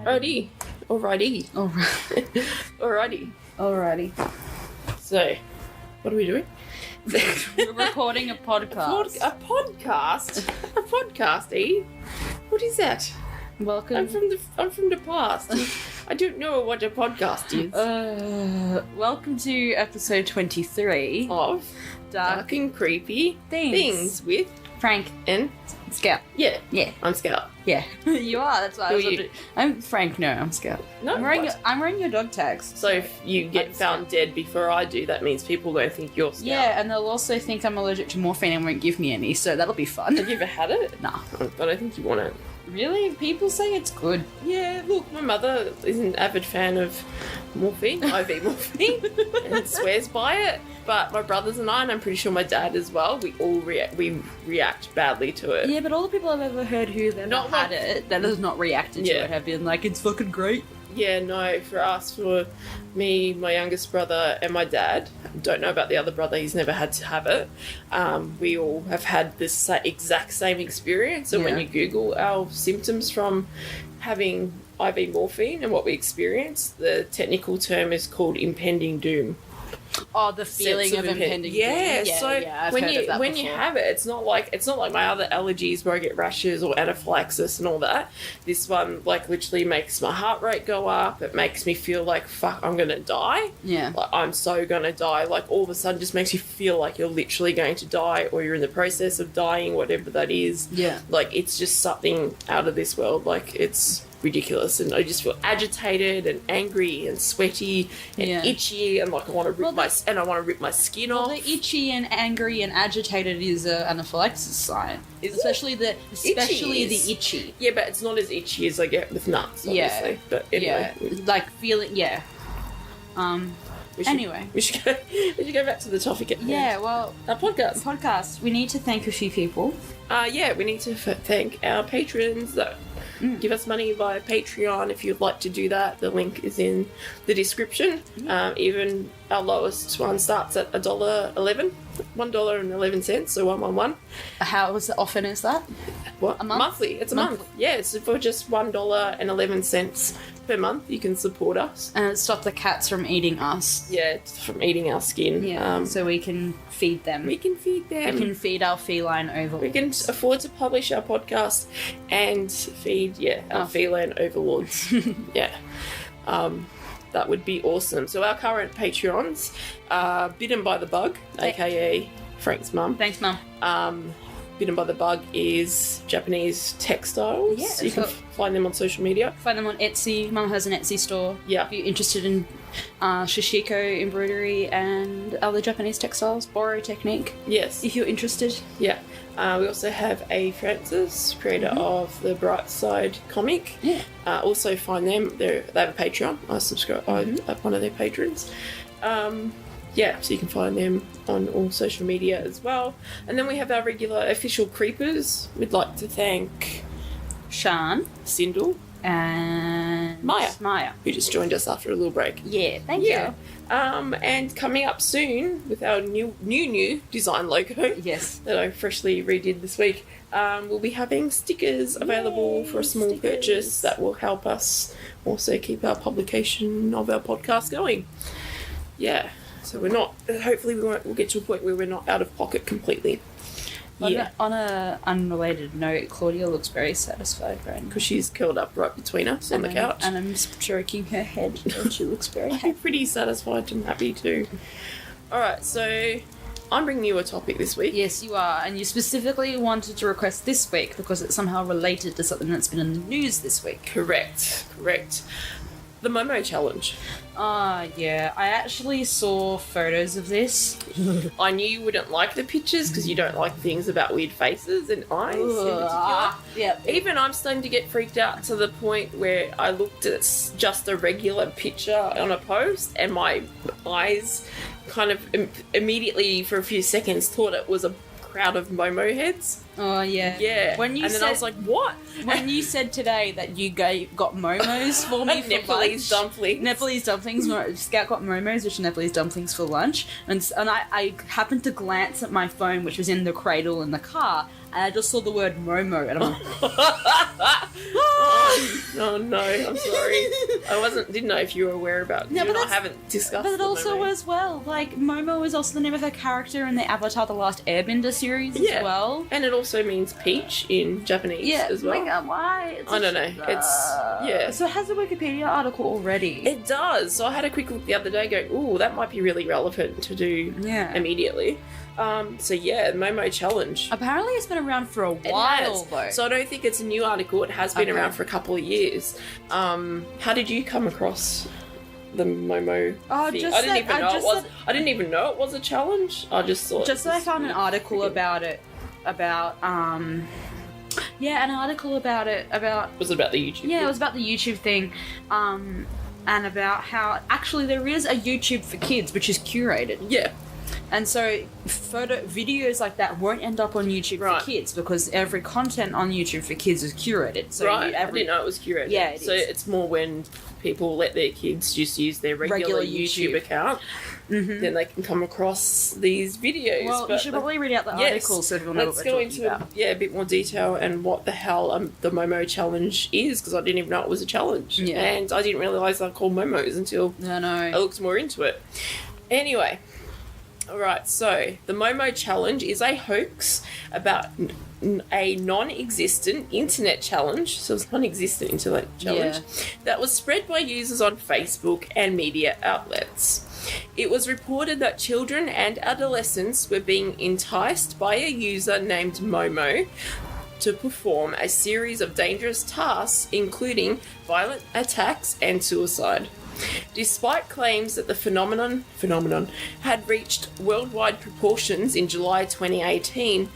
Alrighty. Alrighty. So, what are we doing? We're recording a podcast. A podcast? A podcast, eh? What is that? Welcome. I'm from the past. I don't know what a podcast is. Welcome to episode 23 Of Dark and Creepy Things with Frank and Scout. Yeah. Yeah. I'm Scout. Yeah. You are. That's why Who are you? I'm Frank. No, I'm Scout. No, I'm wearing your dog tags. So if you get found dead before I do, that means people are going to think you're Scout. Yeah, and they'll also think I'm allergic to morphine and won't give me any, so that'll be fun. Have you ever had it? Nah. I don't think you want it. Really? People say it's good. Yeah, look, my mother is an avid fan of morphine, IV morphine, and swears by it. But my brothers and I'm pretty sure my dad as well, we all react badly to it. Yeah, but all the people I've ever heard who have Not had it, that has not reacted to it, have been like, it's fucking great. Yeah, no, for me, my youngest brother, and my dad, don't know about the other brother, he's never had to have it. We all have had this exact same experience. So when you Google our symptoms from having IV morphine and what we experience, the technical term is called impending doom. Oh, the feeling of impending doom. Yeah, so I've when heard of that when before. you have it, it's not like my other allergies where I get rashes or anaphylaxis and all that. This one literally makes my heart rate go up. It makes me feel like fuck, I'm gonna die. Yeah, I'm so gonna die. All of a sudden, just makes you feel like you're literally going to die, or you're in the process of dying, whatever that is. Yeah, it's just something out of this world. It's ridiculous, and I just feel agitated and angry and sweaty and itchy, and I want to rip my skin off. The itchy and angry and agitated is an anaphylaxis sign, especially the itchy. Yeah, but it's not as itchy as I get with nuts, obviously. Yeah, but anyway, feeling. Yeah. Anyway, we should go back to the topic at hand. Yeah, well, our podcast. We need to thank a few people. We need to thank our patrons that give us money via Patreon. If you'd like to do that, the link is in the description. Even our lowest one starts at $1.11, $1.11, so 111. How often is that? What? A month? Monthly. It's a month. Yeah, it's for just $1.11 per month. You can support us. And stop the cats from eating us. Yeah, from eating our skin. Yeah, so we can feed them. We can feed them. We can feed our feline overlords. We can afford to publish our podcast and feed, our feline overlords. Yeah. That would be awesome. So our current Patreons are Bittern by the Bug, aka Frank's mum. Thanks, Mum. Bittern by the Bug is Japanese textiles. Yeah, you can find them on social media. Find them on Etsy. Mum has an Etsy store. Yeah. If you're interested in shishiko embroidery and other Japanese textiles, borrow technique. Yes. If you're interested. Yeah. We also have A. Francis, creator of the Bright Side comic. Yeah. Also find them. They have a Patreon. I subscribe. I'm one of their patrons. So you can find them on all social media as well. And then we have our regular official creepers. We'd like to thank Sian, Cyndal, and Maia, who just joined us after a little break. Yeah, thank you. And coming up soon with our new design logo. Yes. That I freshly redid this week. We'll be having stickers available for a small purchase that will help us also keep our publication of our podcast going. Yeah. So hopefully we'll get to a point where we're not out of pocket completely. Yeah. On a unrelated note, Claudia looks very satisfied right now. Because she's curled up right between us on the couch. And I'm stroking her head and she looks very happy. I'm pretty satisfied and happy too. Alright, so I'm bringing you a topic this week. Yes, you are. And you specifically wanted to request this week because it's somehow related to something that's been in the news this week. Correct. The Momo challenge. Yeah. I actually saw photos of this. I knew you wouldn't like the pictures because you don't like things about weird faces and eyes in particular. Yeah. Even I'm starting to get freaked out to the point where I looked at just a regular picture on a post and my eyes kind of immediately for a few seconds thought it was a crowd of Momo heads. Oh, yeah. Yeah. When you and then I was like, what? When you said today that you got Momos for me for Nepalese lunch. dumplings. Nepalese dumplings. Scout got Momos, which are Nepalese dumplings for lunch. And I happened to glance at my phone, which was in the cradle in the car, and I just saw the word Momo, and I'm like, oh no, I'm sorry. I didn't know if you were aware about it. No, but I haven't discussed but it the also Momo. as well, like, Momo is also the name of a character in the Avatar The Last Airbender series as well. And it also means peach in Japanese as well. Oh my God, why? I don't know. It's So it has a Wikipedia article already. It does. So I had a quick look the other day going, ooh, that might be really relevant to do immediately. So yeah, Momo Challenge. Apparently it's been around for a It while, has. though. So I don't think it's a new article. It has been around for a couple of years. How did you come across the Momo thing? I didn't even know it was a challenge. I just thought. Just so I found an article about it. An article about it. Was it about the YouTube? Yeah, it was about the YouTube thing. And about how actually there is a YouTube for kids, which is curated. Yeah. And so videos like that won't end up on YouTube for kids because every content on YouTube for kids is curated. So I didn't know it was curated. Yeah, it's more when people let their kids just use their regular YouTube account, then they can come across these videos. Well, you should probably read out the article so everyone knows what we're talking about. Let's go into a bit more detail and what the hell the Momo Challenge is, because I didn't even know it was a challenge. Yeah. And I didn't realise they're called Momos until I looked more into it. Anyway. Alright, so the Momo Challenge is a hoax about a non-existent internet challenge, so it's non-existent internet challenge, that was spread by users on Facebook and media outlets. It was reported that children and adolescents were being enticed by a user named Momo to perform a series of dangerous tasks, including violent attacks and suicide. Despite claims that the phenomenon had reached worldwide proportions in July 2018,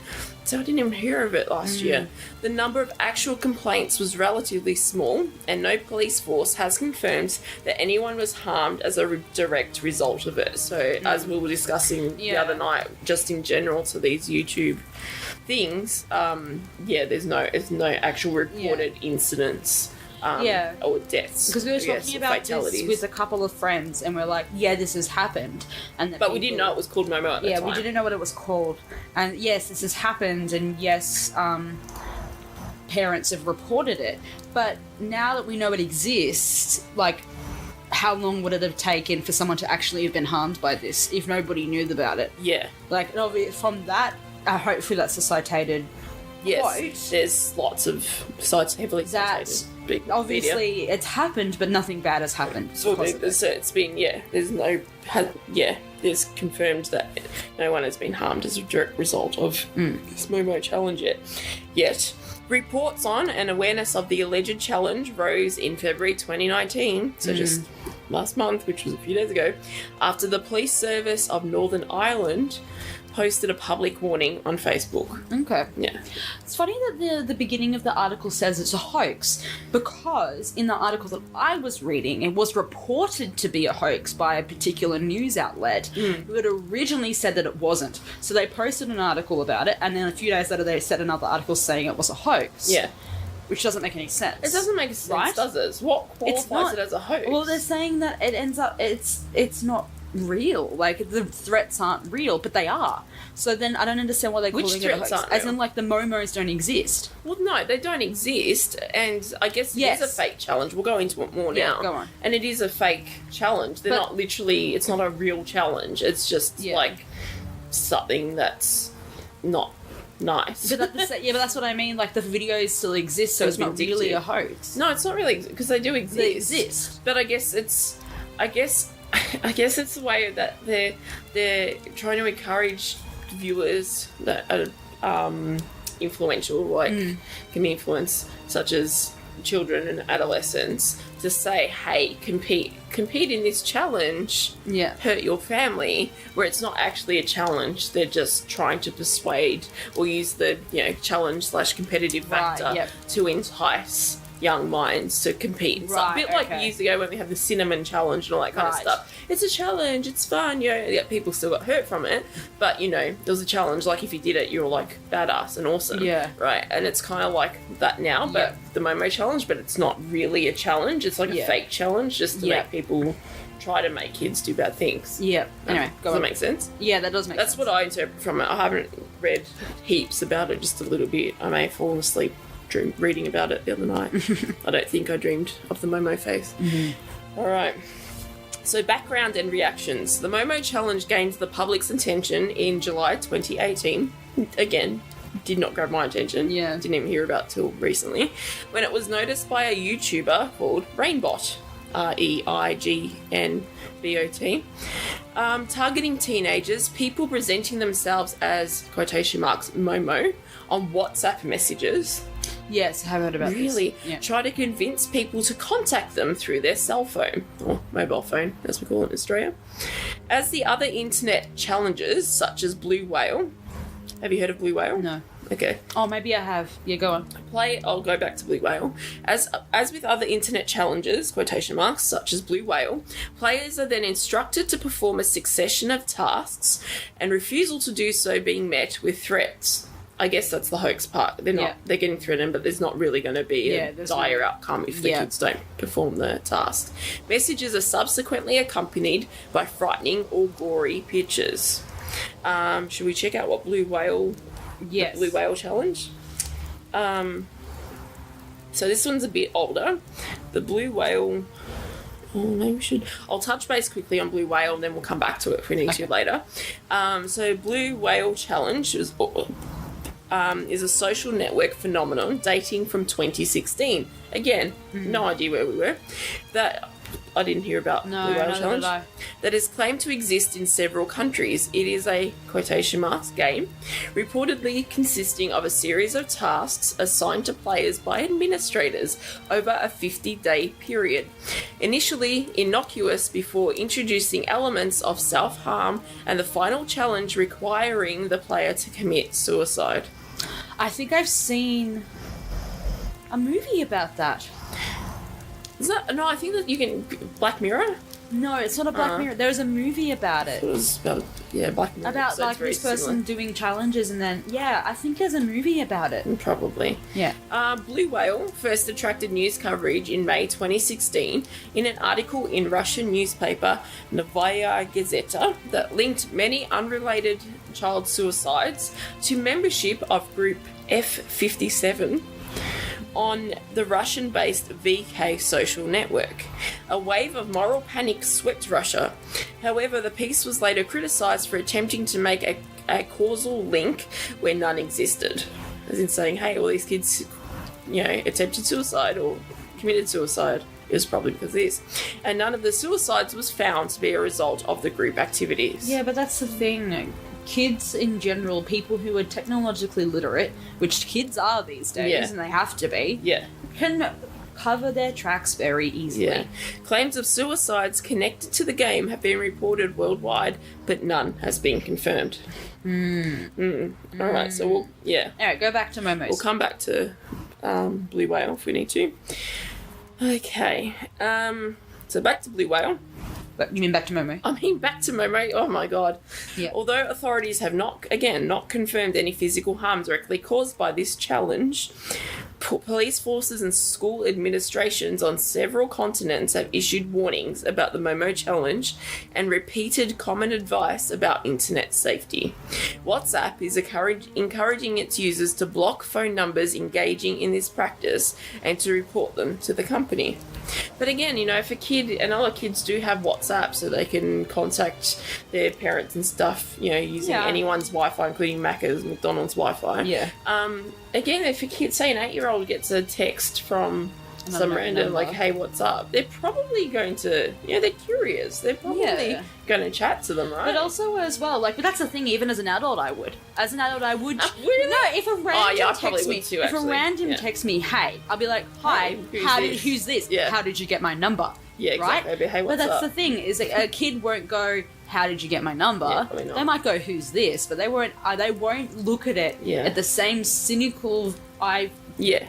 so I didn't even hear of it last year, the number of actual complaints was relatively small, and no police force has confirmed that anyone was harmed as a direct result of it. So, as we were discussing the other night, just in general to these YouTube things, there's no actual reported incidents. Or deaths. Because we were talking about this with a couple of friends, and we're like, this has happened. But we didn't know it was called Momo at the time. Yeah, we didn't know what it was called. And yes, this has happened, and yes, parents have reported it. But now that we know it exists, like, how long would it have taken for someone to actually have been harmed by this if nobody knew about it? Yeah. Like, from that, hopefully that's a cited quote. There's lots of sites heavily cited. Obviously, it's happened, but nothing bad has happened. So it's been, there's confirmed that no one has been harmed as a direct result of this Momo challenge yet. Reports on and awareness of the alleged challenge rose in February 2019, so just last month, which was a few days ago, after the police service of Northern Ireland posted a public warning on Facebook. Okay. Yeah. It's funny that the beginning of the article says it's a hoax, because in the article that I was reading, it was reported to be a hoax by a particular news outlet who had originally said that it wasn't. So they posted an article about it, and then a few days later they said another article saying it was a hoax. Yeah. Which doesn't make any sense. It doesn't make sense, right? Does it? What qualifies it as a hoax? Well, they're saying that it ends up, it's not real. Like, the threats aren't real, but they are. So then I don't understand why they're calling it a hoax. As in, like, the Momos don't exist. Well, no, they don't exist, and I guess it is a fake challenge. We'll go into it more now. Go on. And it is a fake challenge. They're not literally, it's not a real challenge. It's just, like, something that's not nice. But that's what I mean. Like, the videos still exist, so it's not really a hoax. No, it's not really, because they do exist. They exist. But I guess it's the way that they're trying to encourage viewers that are influential, like can influence, such as children and adolescents, to say, hey, compete in this challenge, hurt your family, where it's not actually a challenge. They're just trying to persuade or use the challenge / competitive factor to entice young minds to compete. It's a bit like years ago when we had the cinnamon challenge and all that kind of stuff. It's a challenge, it's fun, people still got hurt from it, but, there was a challenge, like, if you did it, you were, like, badass and awesome. Yeah. Right? And it's kind of like that now, but the Momo challenge, but it's not really a challenge. It's like a fake challenge just to make people try to make kids do bad things. Yeah. Anyway, go on. Does that make sense? Yeah, that does make sense. That's what I interpret from it. I haven't read heaps about it, just a little bit. I may have fallen asleep reading about it the other night. I don't think I dreamed of the Momo face. Mm-hmm. All right. So background and reactions. The Momo challenge gained the public's attention in July 2018. Again, did not grab my attention. Yeah. Didn't even hear about it till recently. When it was noticed by a YouTuber called Rainbot. REIGNBOT. Targeting teenagers, people presenting themselves as, quotation marks, Momo, on WhatsApp messages. Yes, I have heard about this. Really? Yeah. Try to convince people to contact them through their cell phone, or mobile phone, as we call it in Australia. As the other internet challenges, such as Blue Whale. Have you heard of Blue Whale? No. Okay. Oh, maybe I have. Yeah, go on. I'll go back to Blue Whale. As with other internet challenges, quotation marks, such as Blue Whale, players are then instructed to perform a succession of tasks, and refusal to do so being met with threats. I guess that's the hoax part. They're getting threatened, but there's not really going to be a dire outcome if the kids don't perform the task. Messages are subsequently accompanied by frightening or gory pictures. Should we check out what Blue Whale... Yes. The Blue Whale challenge. So this one's a bit older. The Blue Whale... Oh, maybe we should... I'll touch base quickly on Blue Whale and then we'll come back to it if we need to later. So Blue Whale challenge is a social network phenomenon dating from 2016. Again, no idea where we were. That... I didn't hear about Blue Whale Challenge. That is claimed to exist in several countries. It is a, quotation marks, game, reportedly consisting of a series of tasks assigned to players by administrators over a 50-day period. Initially innocuous before introducing elements of self-harm and the final challenge requiring the player to commit suicide. I think I've seen a movie about that. Is that... No, I think that you can... Black Mirror? No, it's not a Black Mirror. There's a movie about it. It was about... Yeah, Black Mirror. About, like, this person doing challenges and then... Yeah, I think there's a movie about it. Probably. Yeah. Blue Whale first attracted news coverage in May 2016 in an article in Russian newspaper Novaya Gazeta that linked many unrelated child suicides to membership of group F57 on the Russian-based VK social network. A wave of moral panic swept Russia. However, the piece was later criticised for attempting to make a causal link where none existed. As in saying, hey, all these kids, attempted suicide or committed suicide. It was probably because of this. And none of the suicides was found to be a result of the group activities. Yeah, but that's the thing. Kids in general, people who are technologically literate, which kids are these days, and they have to be, can cover their tracks very easily. Yeah. Claims of suicides connected to the game have been reported worldwide, but none has been confirmed. All right, so we'll... Yeah. All right, go back to Momo's. We'll come back to Blue Whale if we need to. Okay. So back to Blue Whale. But you mean back to Momo? I mean back to Momo. Oh my god. Yeah. Although authorities have not confirmed any physical harm directly caused by this challenge, police forces and school administrations on several continents have issued warnings about the Momo challenge and repeated common advice about internet safety. WhatsApp is encouraging its users to block phone numbers engaging in this practice and to report them to the company. But again, if a kid, and other kids do have WhatsApp so they can contact their parents and stuff, using anyone's Wi-Fi, including Macca's, McDonald's Wi-Fi. Yeah. Again, if a kid, say an 8-year-old gets a text from some random, like, hey, what's up? They're probably going to, they're curious. They're probably going to chat to them, right? But also as well, but that's the thing, even as an adult, I would. As an adult, I would. Really? No, if a random texts me, too, if a random texts me, hey, I'll be like, hi, who's this? Yeah. How did you get my number? Yeah, exactly. Right? Hey, what's but that's up? the thing, is that a kid won't go, how did you get my number? Yeah, probably not. They might go, who's this? But they won't look at it at the same cynical,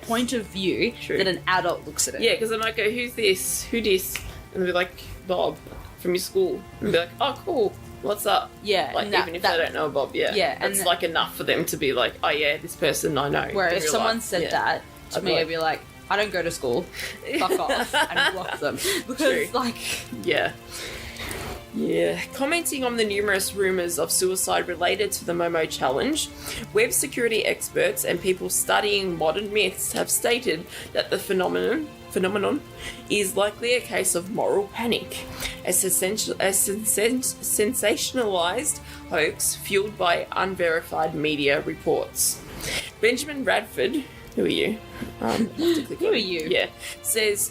point of view that an adult looks at it. Yeah, because I might go, who's this? Who this? And they'll be like, Bob from your school. And be like, oh, cool. What's up? Yeah. Like, even if they don't know Bob, Yeah. And it's like enough for them to be like, oh, yeah, this person I know. Where if someone said that to me, I'd be like, I don't go to school. Fuck off. And block them. Because, Yeah. Yeah. Commenting on the numerous rumours of suicide related to the Momo challenge, web security experts and people studying modern myths have stated that the phenomenon is likely a case of moral panic, a sensationalized hoax fueled by unverified media reports. Benjamin Radford, who are you? Who are you? Yeah, says,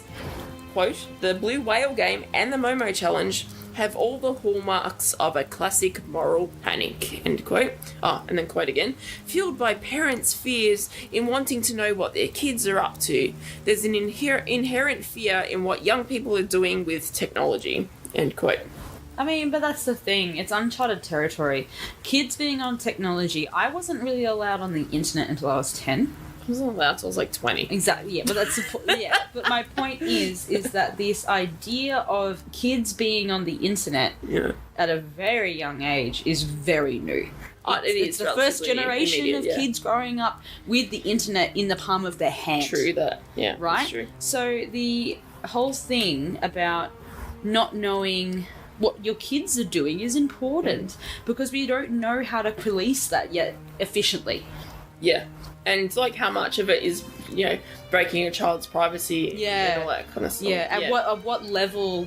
quote, the Blue Whale game and the Momo challenge have all the hallmarks of a classic moral panic, end quote. Oh, and then quote again. Fueled by parents' fears in wanting to know what their kids are up to. There's an inherent fear in what young people are doing with technology, end quote. I mean, but that's the thing. It's uncharted territory. Kids being on technology. I wasn't really allowed on the internet until I was 10. I wasn't allowed until I was like 20. Exactly, yeah, but that's but my point is that this idea of kids being on the internet at a very young age is very new. It's the first generation of kids growing up with the internet in the palm of their hand. True that, yeah. Right? That's true. So the whole thing about not knowing what your kids are doing is important because we don't know how to police that yet efficiently. Yeah. And like how much of it is, breaking a child's privacy and all that kind of stuff. Yeah, at what level,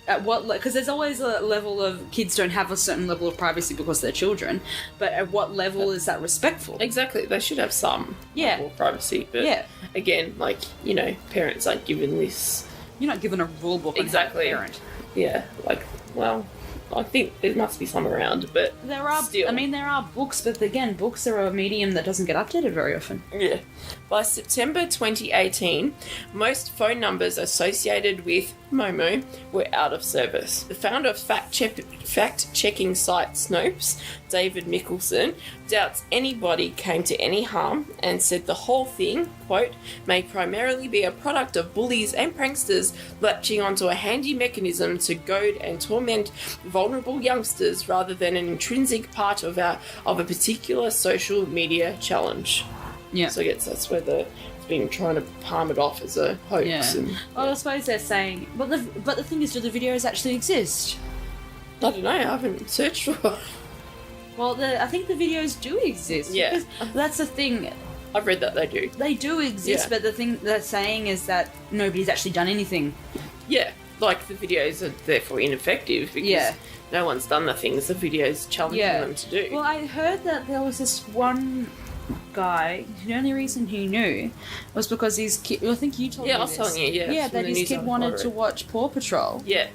because there's always a level of kids don't have a certain level of privacy because they're children, but at what level is that respectful? Exactly, they should have some level of privacy, but again, parents aren't given this... You're not given a rule book on how to parent. Yeah, I think there must be some around, but still. I mean, there are books, but again, books are a medium that doesn't get updated very often. Yeah. By September 2018, most phone numbers associated with Momo were out of service. The founder of fact-checking site Snopes, David Mickelson, doubts anybody came to any harm and said the whole thing, quote, may primarily be a product of bullies and pranksters latching onto a handy mechanism to goad and torment vulnerable youngsters rather than an intrinsic part of a particular social media challenge. Yeah. So I guess that's where it's been trying to palm it off as a hoax. Yeah. Well, I suppose they're saying, but the thing is, do the videos actually exist? I don't know. I haven't searched for it. Well, I think the videos do exist. Yeah. That's the thing. I've read that they do. They do exist, but the thing they're saying is that nobody's actually done anything. Yeah. Like, the videos are therefore ineffective because no one's done the things the videos challenging them to do. Well, I heard that there was this one guy, the only reason he knew was because his kid, I think you told me this. Yeah, I was telling you, Yeah, that his kid wanted to watch Paw Patrol. Yeah.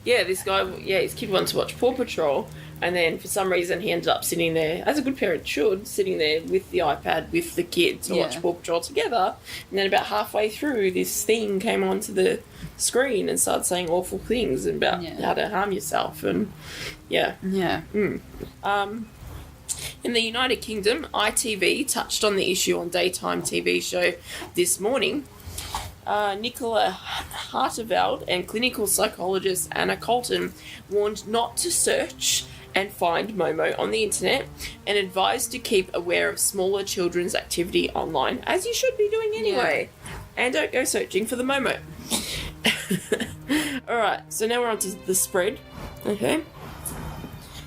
Yeah, this guy, his kid wanted to watch Paw Patrol, and then for some reason he ended up sitting there, as a good parent should, sitting there with the iPad with the kid to watch Paw Patrol together, and then about halfway through, this thing came onto the screen and started saying awful things about how to harm yourself, and in the United Kingdom, ITV touched on the issue on daytime TV show This Morning. Nicola Harteveld and clinical psychologist Anna Colton warned not to search and find Momo on the internet and advised to keep aware of smaller children's activity online, as you should be doing anyway. And don't go searching for the Momo. Alright, so now we're on to the spread. Okay.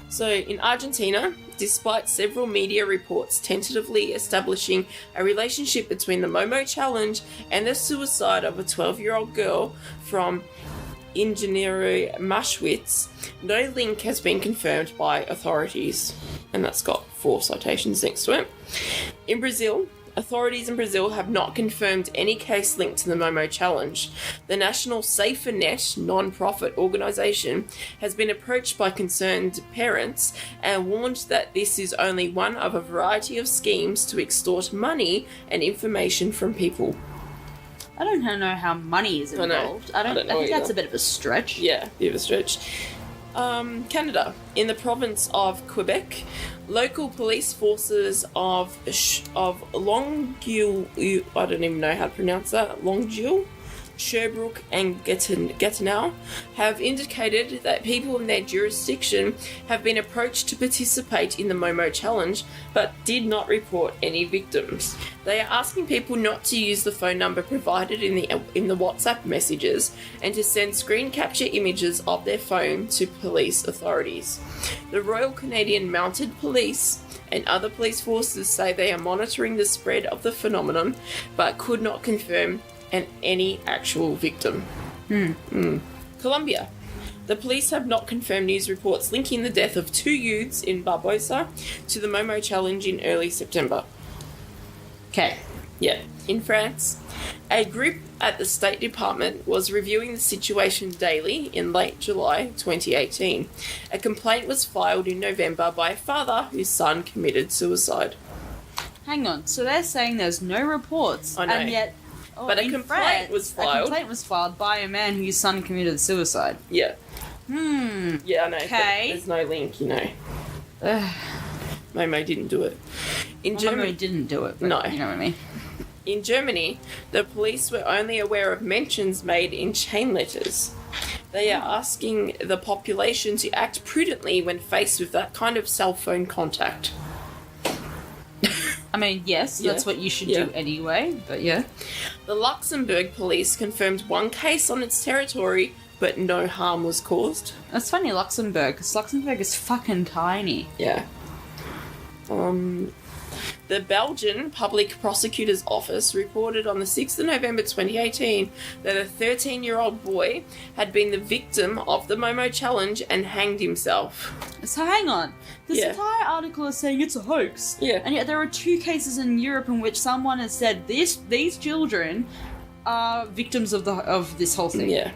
So in Argentina, despite several media reports tentatively establishing a relationship between the Momo challenge and the suicide of a 12-year-old girl from Ingeniero Maschwitz, no link has been confirmed by authorities. And that's got 4 citations next to it. In Brazil, authorities in Brazil have not confirmed any case linked to the Momo challenge. The National SaferNet non-profit organisation has been approached by concerned parents and warned that this is only one of a variety of schemes to extort money and information from people. I don't know how money is involved. I think that's a bit of a stretch. Yeah, a bit of a stretch. Canada. In the province of Quebec, local police forces of Longueuil, I don't even know how to pronounce that, Longueuil, Sherbrooke and Gatineau have indicated that people in their jurisdiction have been approached to participate in the Momo Challenge but did not report any victims. They are asking people not to use the phone number provided in the WhatsApp messages and to send screen capture images of their phone to police authorities. The Royal Canadian Mounted Police and other police forces say they are monitoring the spread of the phenomenon but could not confirm any actual victim. Colombia. The police have not confirmed news reports linking the death of 2 youths in Barbosa to the Momo Challenge in early September. Okay. Yeah. In France, a group at the State Department was reviewing the situation daily in late July 2018. A complaint was filed in November by a father whose son committed suicide. Hang on. So they're saying there's no reports, I know. and yet... But a complaint was filed. A complaint was filed by a man whose son committed suicide. Yeah. Yeah, I know. Okay. There's no link, you know. Momo didn't do it. Momo didn't do it, but no. You know what I mean. In Germany, the police were only aware of mentions made in chain letters. They are asking the population to act prudently when faced with that kind of cell phone contact. I mean, yes, that's what you should do anyway, but yeah. The Luxembourg police confirmed 1 case on its territory, but no harm was caused. That's funny, Luxembourg, because Luxembourg is fucking tiny. Yeah. The Belgian Public Prosecutor's Office reported on the 6th of November 2018 that a 13-year-old boy had been the victim of the Momo Challenge and hanged himself. So hang on. This entire article is saying it's a hoax. Yeah. And yet there are 2 cases in Europe in which someone has said these children are victims of this whole thing. Yeah.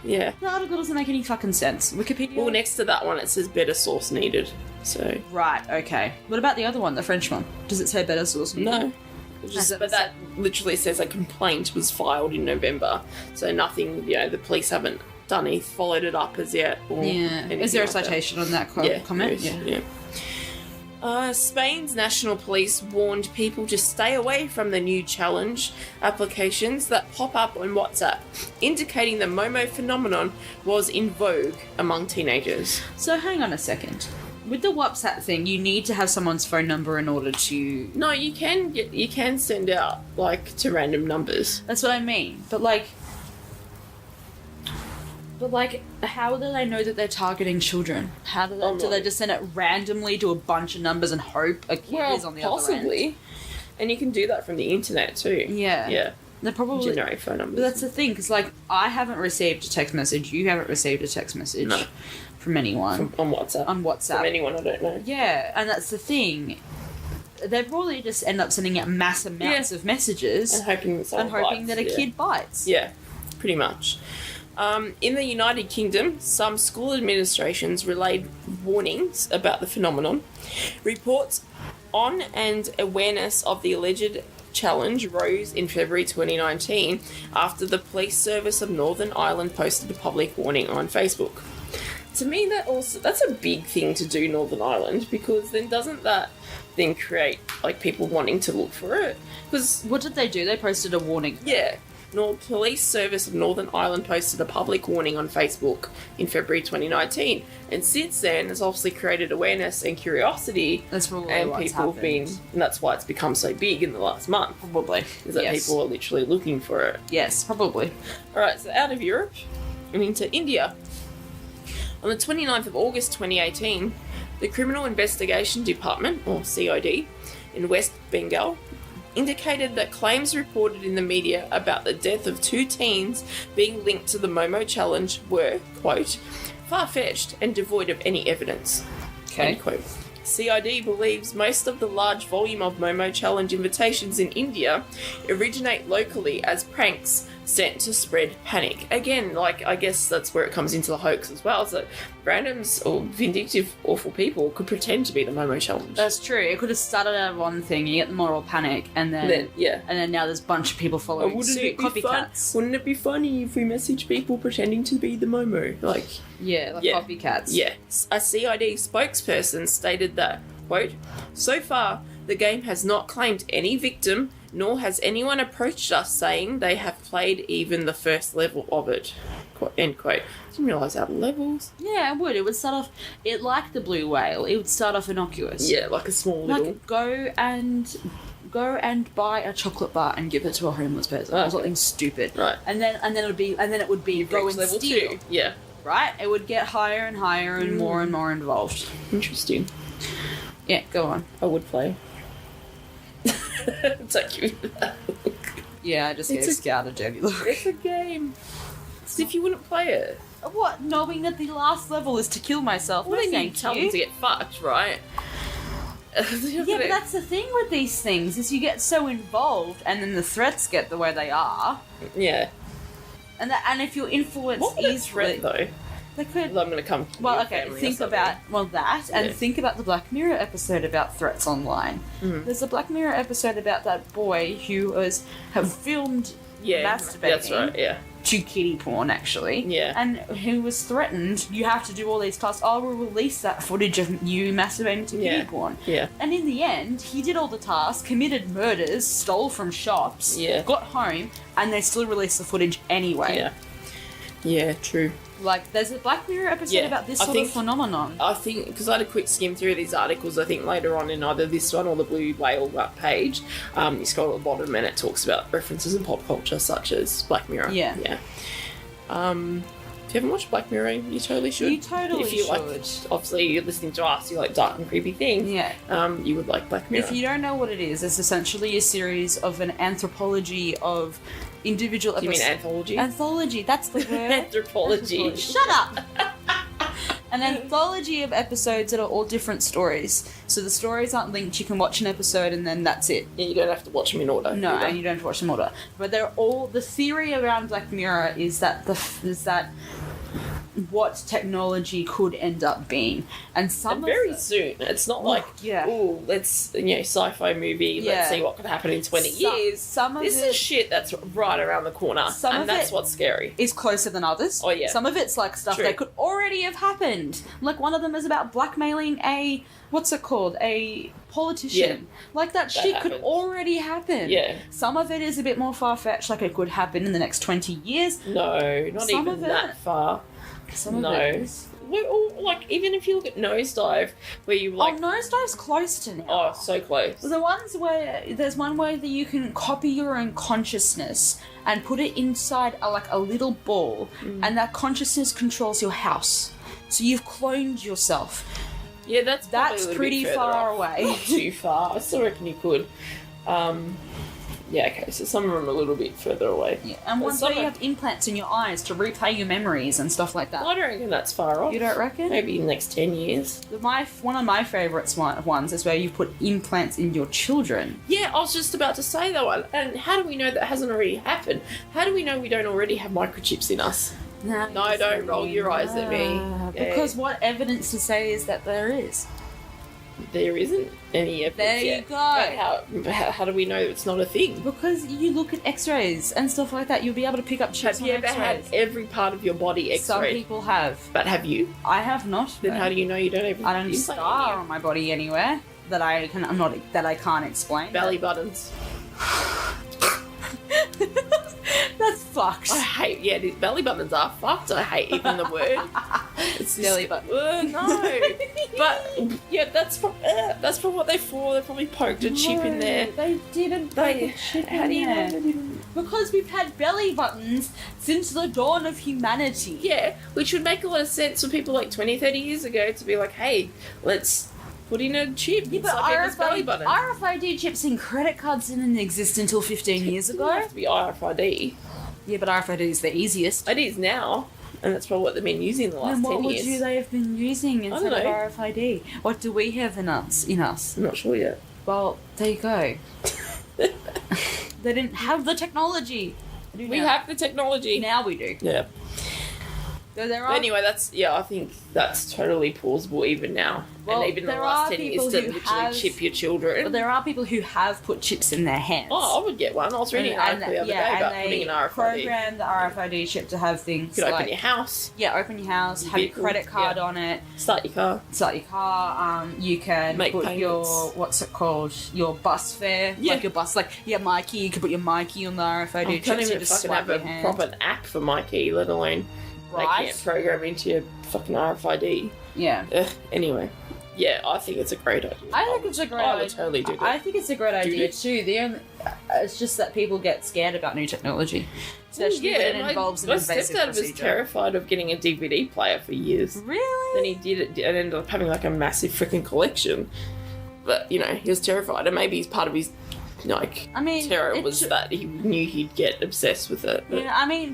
Yeah. The article doesn't make any fucking sense. Wikipedia? Well, next to that one it says better source needed. So right, okay. What about the other one, the French one? Does it say better source needed? No. But that literally says a complaint was filed in November. So nothing, the police haven't done any, followed it up as yet. Or Is there a citation on that comment? Yeah. Spain's national police warned people to stay away from the new challenge applications that pop up on WhatsApp, indicating the Momo phenomenon was in vogue among teenagers. So hang on a second. With the WhatsApp thing, you need to have someone's phone number in order to... No, you can send out, to random numbers. That's what I mean. But how do they know that they're targeting children? How do they just send it randomly to a bunch of numbers and hope a kid is on the other end? And you can do that from the internet too. Yeah. Yeah. They're probably... generate phone numbers. But that's the thing, because, I haven't received a text message. You haven't received a text message. No. From anyone. On WhatsApp. On WhatsApp. From anyone I don't know. Yeah, and that's the thing. They probably just end up sending out mass amounts of messages. And hoping that a kid bites. Yeah, pretty much. In the United Kingdom, some school administrations relayed warnings about the phenomenon. Reports on and awareness of the alleged challenge rose in February 2019 after the Police Service of Northern Ireland posted a public warning on Facebook. To me, that's a big thing to do, Northern Ireland, because then doesn't that then create people wanting to look for it? Because what did they do? They posted a warning. Yeah. Police Service of Northern Ireland posted a public warning on Facebook in February 2019, and since then it's obviously created awareness and curiosity. That's probably and what's people have been, happened. and that's why it's become so big in the last month. Probably. Is that people are literally looking for it. Yes, probably. Alright, so out of Europe and into India. On the 29th of August 2018, the Criminal Investigation Department, or CID, in West Bengal indicated that claims reported in the media about the death of 2 teens being linked to the Momo Challenge were, quote, far-fetched and devoid of any evidence. Okay. End quote. CID believes most of the large volume of Momo Challenge invitations in India originate locally as pranks sent to spread panic. Again, like, I guess that's where it comes into the hoax as well. So randoms or vindictive, awful people could pretend to be the Momo challenge. That's true. It could have started out of one thing, you get the moral panic, and then and then now there's a bunch of people following suit, copycats. Wouldn't it be funny if we message people pretending to be the Momo? Like, copycats. Yeah. A CID spokesperson stated that, quote, "So far, the game has not claimed any victim, nor has anyone approached us saying they have played even the first level of it." End quote. I didn't realise how levels. Yeah, it would. It would start off, like the blue whale, it would start off innocuous. Yeah, like a small little... Like, go and buy a chocolate bar and give it to a homeless person or something stupid. Right. And then it would be go and level steal. 2. Yeah. Right? It would get higher and higher and more involved. Interesting. Yeah, go on. I would play. Take you. Yeah, I just gave Scout a dirty look. It's a game. As if you wouldn't play it. What? Knowing that the last level is to kill myself? Well, then you tell them to get fucked, right? Yeah, but that's the thing with these things, is you get so involved and then the threats get the way they are. Yeah. And if you're influenced what would easily... threat, though? They could... I'm going to come... Well, okay, think about... Well, that, and think about the Black Mirror episode about threats online. There's a Black Mirror episode about that boy who have filmed masturbating. That's right, yeah. To kiddie porn, actually. Yeah. And who was threatened, you have to do all these tasks. I will release that footage of you masturbating to kiddie porn. Yeah. And in the end, he did all the tasks, committed murders, stole from shops, got home, and they still released the footage anyway. Yeah. Yeah, true. Like, there's a Black Mirror episode about this sort of phenomenon. I think, because I had a quick skim through these articles, I think later on in either this one or the Blue Whale page, you scroll at the bottom and it talks about references in pop culture such as Black Mirror. Yeah. Yeah. If you haven't watched Black Mirror, you totally should. You totally if you should. Like, obviously, you're listening to us, you like dark and creepy things. Yeah. You would like Black Mirror. If you don't know what it is, it's essentially a series of an anthropology of individual episodes. You mean anthology? Anthology, that's the word. Anthropology. Shut up! An anthology of episodes that are all different stories. So the stories aren't linked, you can watch an episode and then that's it. Yeah, you don't have to watch them in order. No, and you don't have to watch them in order. But they're all... The theory around Black Mirror is that what technology could end up being. And very soon. It's not like, oh, let's, sci-fi movie, let's see what could happen in 20 years. This is shit that's right around the corner. And that's what's scary. Is closer than others. Oh, yeah. Some of it's like stuff that could already have happened. Like one of them is about blackmailing a politician. Yeah. Like that shit could already happen. Yeah. Some of it is a bit more far-fetched, like it could happen in the next 20 years. No, not even that far. Some of it is. Like, even if you look at Nosedive, where you like... Oh, Nosedive's close to now. Oh, so close. The ones where... There's one way that you can copy your own consciousness and put it inside a little ball, and that consciousness controls your house. So you've cloned yourself. Yeah, that's pretty far away. Not too far. I still reckon you could. Yeah, okay, so some of them are a little bit further away. Yeah, and ones where you have implants in your eyes to replay your memories and stuff like that. Well, I don't reckon that's far off. You don't reckon? Maybe in the next 10 years. One of my favourite ones is where you put implants in your children. Yeah, I was just about to say that one. And how do we know that hasn't already happened? How do we know we don't already have microchips in us? No, don't roll your eyes at me. Because what evidence to say is that there is? There isn't any evidence There you yet. go. How do we know it's not a thing? Because you look at x-rays and stuff like that, you'll be able to pick up chips Have you ever had every part of your body x-rayed? Some people have. But have you? I have not. Then how do you know you don't have I don't have a scar on my body anywhere that I can't explain. Belly buttons. That's fucked. I hate, these belly buttons are fucked. I hate even the word. It's belly button. No. But, yeah, that's for what they're for. They probably poked a chip in there. They didn't poke a chip in there. How do you know they didn't? Because we've had belly buttons since the dawn of humanity. Yeah, which would make a lot of sense for people like 20, 30 years ago to be like, hey, let's put in a chip. Yeah, but RFID chips in credit cards didn't exist until 15 years ago. It doesn't have to be RFID. Yeah, but RFID is the easiest. It is now, and that's probably what they've been using the last 10 years. Then what would they have been using instead of RFID? What do we have in us? I'm not sure yet. Well, there you go. They didn't have the technology. We have the technology. Now we do. Yeah. So there But are anyway, I think that's totally plausible even now. Well, and even in the there last are 10 years people to who literally have- chip your children. But there are people who have put chips in their hands. Oh, I would get one. I was reading an article the other day about putting an RFID. Program the RFID chip to have things You could like open your house, open your house, have your vehicle, credit card yeah. on it, start your car. start your car. You can Make put payments. your your bus fare, Yeah. like your bus, like your Mikey. You can put your Mikey on the RFID I chip. can't so you even just fucking swipe have your a hand. proper app for my key, let alone they Right. can't program into your fucking RFID. Yeah. Ugh, anyway. Yeah, I think it's a great idea. I think it's a great I idea. would totally do that. I think it's a great idea too. It's just that people get scared about new technology, especially when it involves an my invasive stepdad was procedure. terrified of getting a DVD player for years. Really? Then he did it and ended up having like a massive freaking collection. But, he was terrified. And maybe part of his, terror was that he knew he'd get obsessed with it. But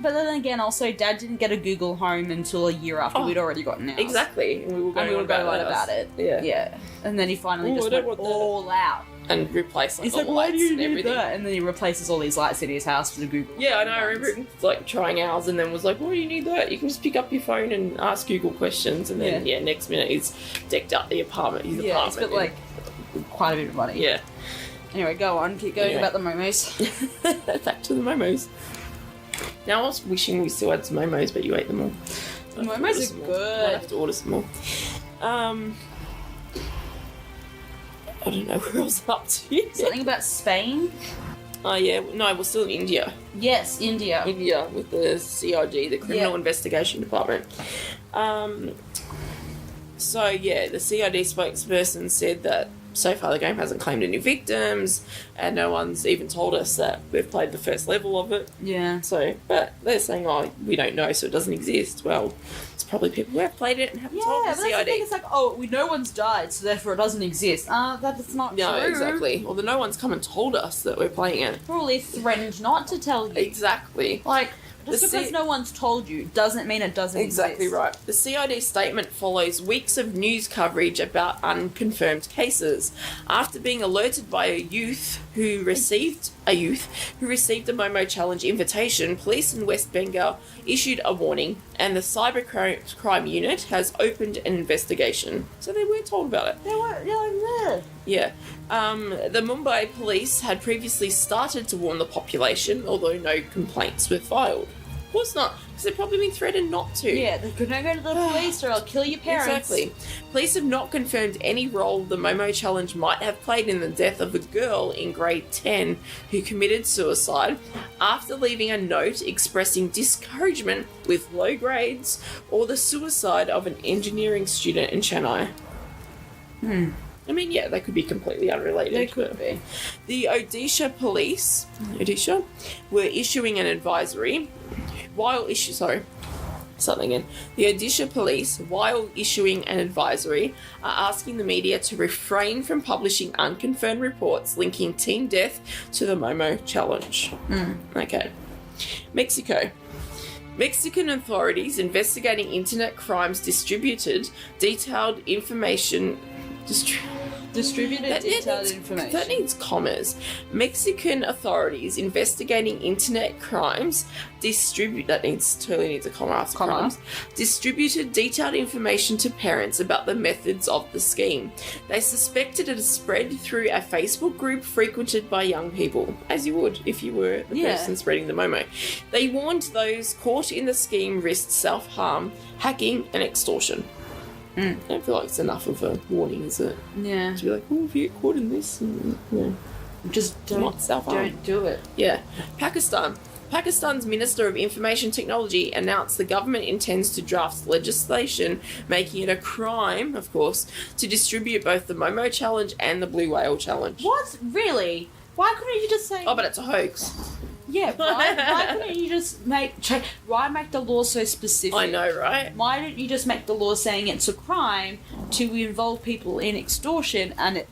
but then again, also, Dad didn't get a Google Home until a year after we'd already gotten ours. exactly. And we were going on about it. Yeah. Yeah. And then he finally Ooh, just I don't went want that. all out. And replace He's all like, the why lights do you and need everything. that? And then he replaces all these lights in his house with a Google Yeah, I Home know. I remember ones. him, trying ours and then was like, why do you need that? You can just pick up your phone and ask Google questions. And then, next minute he's decked out the apartment. His Yeah, he's apartment. got, quite a bit of money. Yeah. Anyway, go on. Keep going about the Momos. Back to the Momos. Now I was wishing we still had some Momos, but you ate them all. The Momos are good. Might have to order some more. I don't know where I was up to. Something about Spain? Oh yeah, no, we're still in India. Yes, India. India with the CID, the Criminal Investigation Department. So yeah, the CID spokesperson said that so far the game hasn't claimed any victims, and no one's even told us that we've played the first level of it. Yeah. So, but they're saying, oh, we don't know, so it doesn't exist. Well, it's probably people who have played it and haven't told the but that's the CID. thing. It's like, no one's died, so therefore it doesn't exist. That's not No, true. exactly. Well, no one's come and told us that we're playing it. Probably threatened not to tell you. Exactly. Like, just The because no one's told you doesn't mean it doesn't Exactly exist. right. The CID statement follows weeks of news coverage about unconfirmed cases. After being alerted by a youth who received a Momo Challenge invitation, police in West Bengal issued a warning, and the cybercrime unit has opened an investigation. So they weren't told about it. Yeah. The Mumbai police had previously started to warn the population, although no complaints were filed. Of course not, because they've probably been threatened not to. Yeah, they could not go to the police or I'll kill your parents. Exactly. Police have not confirmed any role the Momo Challenge might have played in the death of a girl in grade 10 who committed suicide after leaving a note expressing discouragement with low grades, or the suicide of an engineering student in Chennai. I mean, yeah, they could be completely unrelated. They could be. The Odisha police were issuing an advisory The Odisha police, while issuing an advisory, are asking the media to refrain from publishing unconfirmed reports linking teen death to the Momo Challenge. Okay. Mexico. Mexican authorities investigating internet crimes distributed detailed information. Distributed detailed information. That needs commas. Mexican authorities investigating internet crimes totally needs a comma after crimes. Distributed detailed information to parents about the methods of the scheme. They suspected it had spread through a Facebook group frequented by young people, as you would if you were the person spreading the Momo. They warned those caught in the scheme risked self-harm, hacking, and extortion. I don't feel like it's enough of a warning, is it? Yeah. To be like, oh, if you get caught in this, Just don't do it. Yeah. Pakistan's Minister of Information Technology announced the government intends to draft legislation making it a crime, of course, to distribute both the Momo Challenge and the Blue Whale Challenge. What? Really? Why couldn't you just say... Oh, but it's a hoax. Yeah, why couldn't you just why make the law so specific? I know, right? Why don't you just make the law saying it's a crime to involve people in extortion and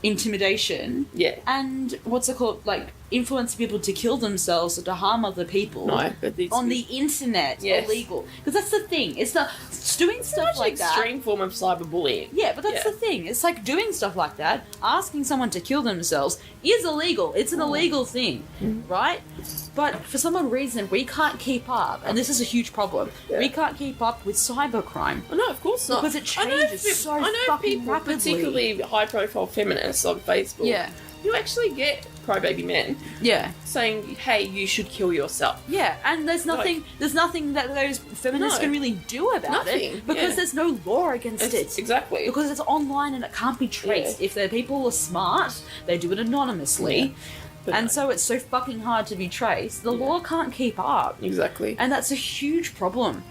intimidation? Yeah. And what's it called? Like, influencing people to kill themselves or to harm other people. No, but on the internet, illegal. Because that's the thing. It's doing stuff like that. Extreme form of cyberbullying. Yeah, but that's the thing. It's like doing stuff like that, asking someone to kill themselves is illegal. It's an illegal thing, right? But for some odd reason, we can't keep up, and this is a huge problem. Yeah. We can't keep up with cybercrime. Oh, no, of course not. Because it changes so I know fucking people, rapidly. particularly high-profile feminists on Facebook, Yeah. who actually get crybaby men Yeah. saying, hey, you should kill yourself. Yeah, and there's nothing that those feminists No. can really do about Nothing, it because yeah. there's no law against it. Exactly. Because it's online and it can't be traced. Yeah. If the people are smart, they do it anonymously. Yeah. But And no. so it's so fucking hard to be traced. The law can't keep up. Exactly. And that's a huge problem.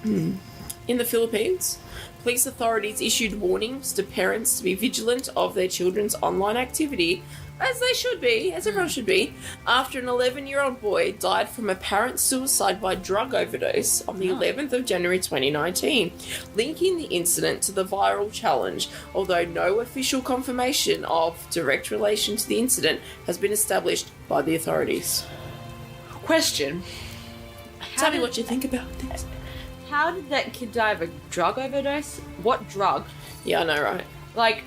In the Philippines, police authorities issued warnings to parents to be vigilant of their children's online activity, as they should be, as everyone should be, after an 11-year-old boy died from apparent suicide by drug overdose on the 11th of January 2019, linking the incident to the viral challenge, although no official confirmation of direct relation to the incident has been established by the authorities. Question. Tell me what you think about this. How did that kid die of a drug overdose? What drug? Yeah, I know, right? Like,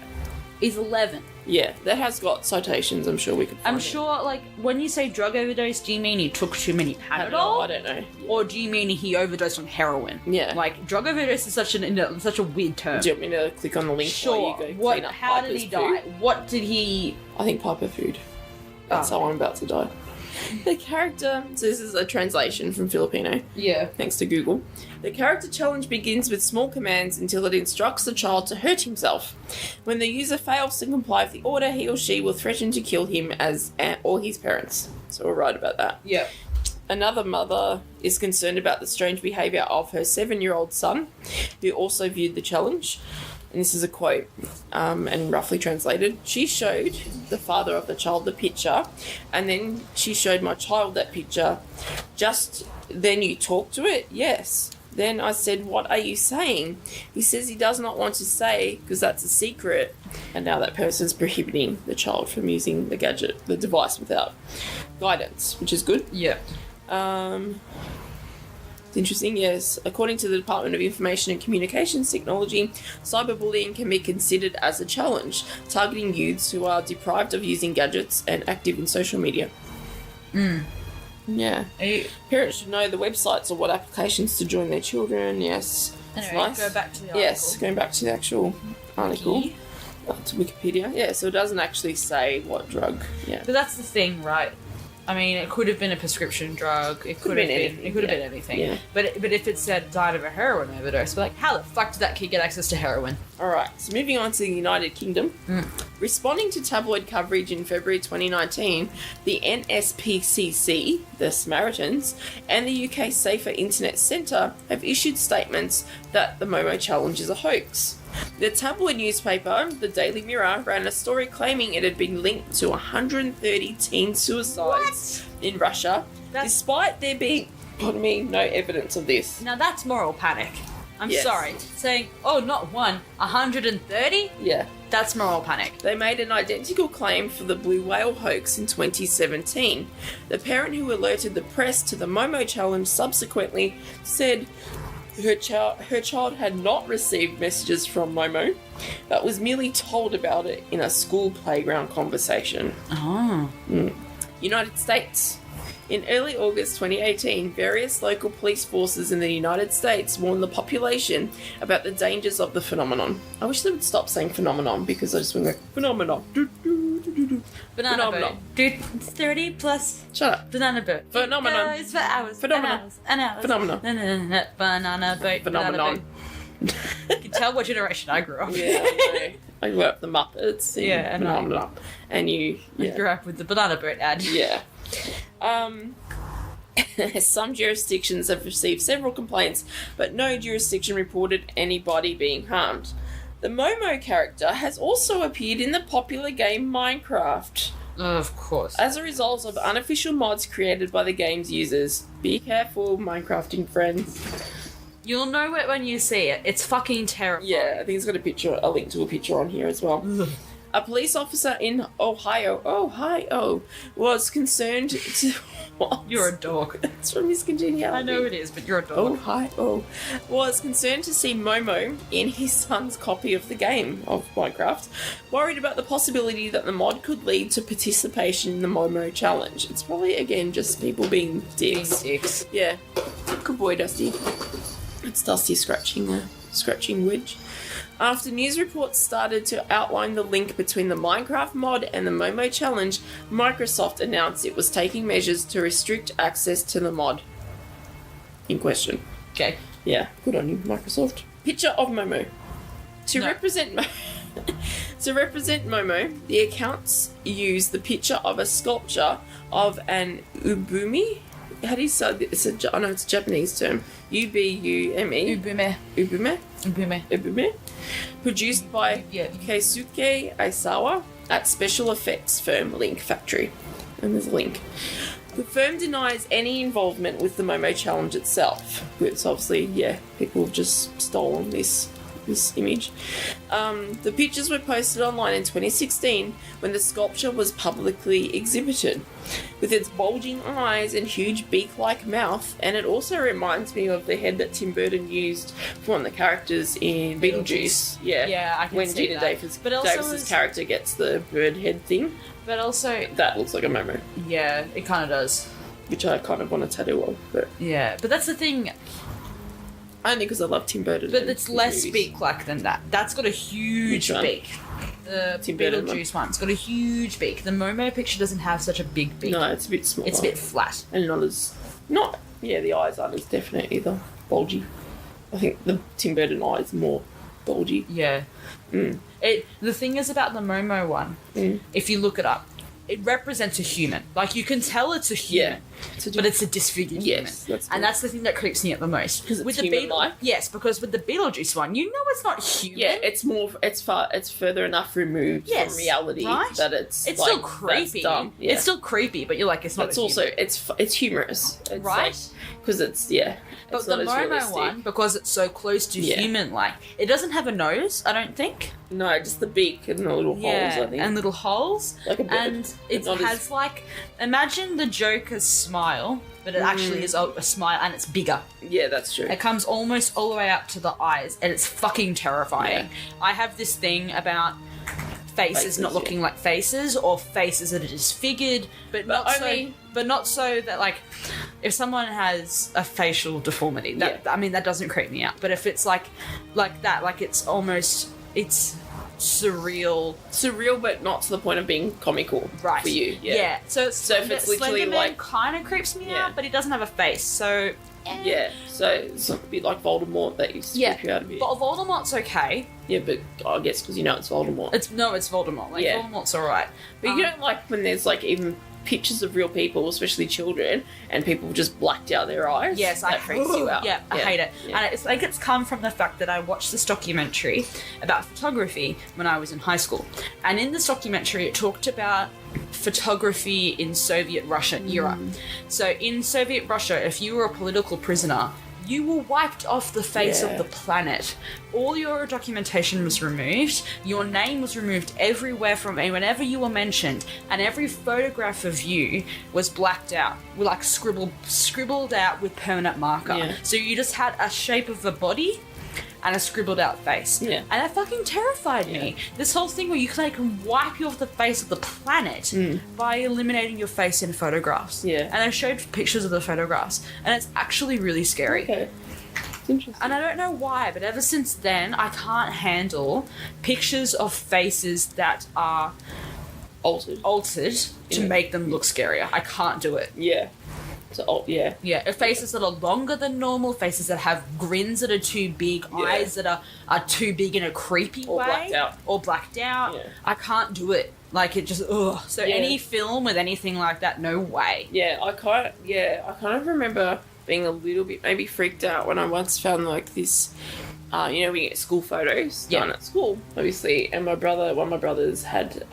he's 11. Yeah, that has got citations, I'm sure we could find I'm it. sure, like, when you say drug overdose, do you mean he took too many Panadol? I don't know. Or do you mean he overdosed on heroin? Yeah. Like, drug overdose is such a weird term. Do you want me to click on the link Sure. while you go clean up How did Piper's he die? food? What did he... I think Piper food. That's how I'm about to die. The character... So this is a translation from Filipino, Yeah. thanks to Google. The character challenge begins with small commands until it instructs the child to hurt himself. When the user fails to comply with the order, he or she will threaten to kill him or his parents. So we're right about that. Yeah. Another mother is concerned about the strange behaviour of her 7-year-old son, who also viewed the challenge. And this is a quote, and roughly translated. She showed the father of the child the picture, and then she showed my child that picture. Just then you talk to it? Yes. Then I said, what are you saying? He says he does not want to say because that's a secret. And now that person's prohibiting the child from using the gadget, the device, without guidance, which is good. Yeah. It's interesting, yes. According to the Department of Information and Communications Technology, cyberbullying can be considered as a challenge, targeting youths who are deprived of using gadgets and active in social media. Yeah. Parents should know the websites or what applications to join their children, yes. Anyway, It's nice. go back to the article. Yes, going back to the actual article. To Wikipedia. Yeah, so it doesn't actually say what drug. Yeah. But that's the thing, right? I mean, it could have been a prescription drug. It could have been anything, It could have yeah. been anything. Yeah. But if it said died of a heroin overdose, we're like, how the fuck did that kid get access to heroin? Alright, so moving on to the United Kingdom. Responding to tabloid coverage in February 2019, the NSPCC, the Samaritans, and the UK Safer Internet Centre have issued statements that the Momo challenge is a hoax. The tabloid newspaper, the Daily Mirror, ran a story claiming it had been linked to 130 teen suicides in Russia, despite there being, no evidence of this. Now that's moral panic. I'm Yes. sorry. Saying, oh, not 130? Yeah. That's moral panic. They made an identical claim for the blue whale hoax in 2017. The parent who alerted the press to the Momo challenge subsequently said her child had not received messages from Momo, but was merely told about it in a school playground conversation. Oh. United States. In early August 2018, various local police forces in the United States warned the population about the dangers of the phenomenon. I wish they would stop saying phenomenon because I just went like, phenomenon. Banana Phenomenal. boat. Dude, it's 30 plus Shut up. banana boat. Phenomenon. It goes for hours. Phenomenon. And hours. And hours. Phenomenon. No. Banana boat. Phenomenon. You can tell what generation I grew up. Yeah, I know. I grew up with the Muppets. And Yeah, and phenomenon. And you, I yeah. grew up with the banana boat ad. Yeah. Some jurisdictions have received several complaints, but no jurisdiction reported anybody being harmed. The Momo character has also appeared in the popular game Minecraft, Of course. as a result of unofficial mods created by the game's users. Be careful, Minecrafting friends. You'll know it when you see it. It's fucking terrifying. Yeah, I think it's got a link to a picture on here as well. A police officer in Ohio, was concerned to... What? You're a dog. It's from his congeniality. I know it is, but you're a dog. Ohio was concerned to see Momo in his son's copy of the game of Minecraft, worried about the possibility that the mod could lead to participation in the Momo challenge. It's probably, again, just people being dicks. Yeah. Good boy, Dusty. It's Dusty scratching wedge. After news reports started to outline the link between the Minecraft mod and the Momo challenge, Microsoft announced it was taking measures to restrict access to the mod in question. Okay. Yeah, good on you, Microsoft. Picture of Momo. To represent Momo, the accounts use the picture of a sculpture of an ubumi. How do you say it? I know it's a Japanese term. Ubume. Ubume. Produced by Keisuke Aisawa at special effects firm Link Factory. And there's a link. The firm denies any involvement with the Momo challenge itself. It's obviously, people have just stolen this image. The pictures were posted online in 2016 when the sculpture was publicly exhibited. With its bulging eyes and huge beak-like mouth, and it also reminds me of the head that Tim Burton used for one of the characters in Beetlejuice. Yeah, I can when see Gina that. Davis's character gets the bird head thing. But also... That looks like a Momo. Yeah, it kind of does. Which I kind of want to tattoo on. But yeah, but that's the thing... Only because I love Tim Burton. But it's less beak-like than that. That's got a huge beak. The Beetlejuice one's got a huge beak. The Momo picture doesn't have such a big beak. No, it's a bit smaller. It's a bit flat. And the eyes aren't as definite either. Bulgy. I think the Tim Burton eye is more bulgy. Yeah. The thing is about the Momo one, if you look it up, it represents a human. Like, you can tell it's a human, but it's a disfigured human. That's the thing that creeps me out the most. Because it's human-like? Yes, because with the Beetlejuice one, you know it's not human. Yeah, it's further enough removed from reality that it's still creepy. Dumb. Yeah. It's still creepy, but you're like, it's not. It's also it's humorous, right? Because it's But the Momo one, because it's so close to human-like, it doesn't have a nose, I don't think. No, just the beak and the little holes, I think. And little holes. Like a bird. And it has imagine the Joker's smile, but it actually is a smile and it's bigger. Yeah, that's true. It comes almost all the way up to the eyes and it's fucking terrifying. Yeah. I have this thing about faces not looking like faces, or faces that are disfigured, but not so that, like, if someone has a facial deformity, that doesn't creep me out. But if it's like that, like it's surreal, but not to the point of being comical, right? For you, So if it's literally Slenderman like, kind of creeps me out, but he doesn't have a face, so. Yeah, so it's a bit like Voldemort that used to creep you out a bit. But Voldemort's okay. Yeah, but I guess because it's Voldemort. It's Voldemort. Like, Voldemort's alright. But you don't like when there's like even pictures of real people, especially children, and people just blacked out their eyes. Yes, that freaks you out. Yeah, I hate it. Yeah. And it's come from the fact that I watched this documentary about photography when I was in high school. And in this documentary, it talked about photography in Soviet Russia era. So in Soviet Russia, if you were a political prisoner, you were wiped off the face of the planet. All your documentation was removed. Your name was removed everywhere from whenever you were mentioned, and every photograph of you was blacked out, like scribbled out with permanent marker. Yeah. So you just had a shape of the body and a scribbled out face. Yeah. And that fucking terrified me. This whole thing where you can wipe you off the face of the planet by eliminating your face in photographs. Yeah. And I showed pictures of the photographs, and it's actually really scary. Okay. It's interesting. And I don't know why, but ever since then, I can't handle pictures of faces that are altered to make them look scarier. I can't do it. Yeah. So, yeah, faces that are longer than normal, faces that have grins that are too big, eyes that are too big in a creepy way, or blacked out. Yeah. I can't do it. Like, it just So any film with anything like that, no way. Yeah, I kind of remember being a little bit maybe freaked out when I once found like this. We get school photos done at school, obviously, and one of my brothers had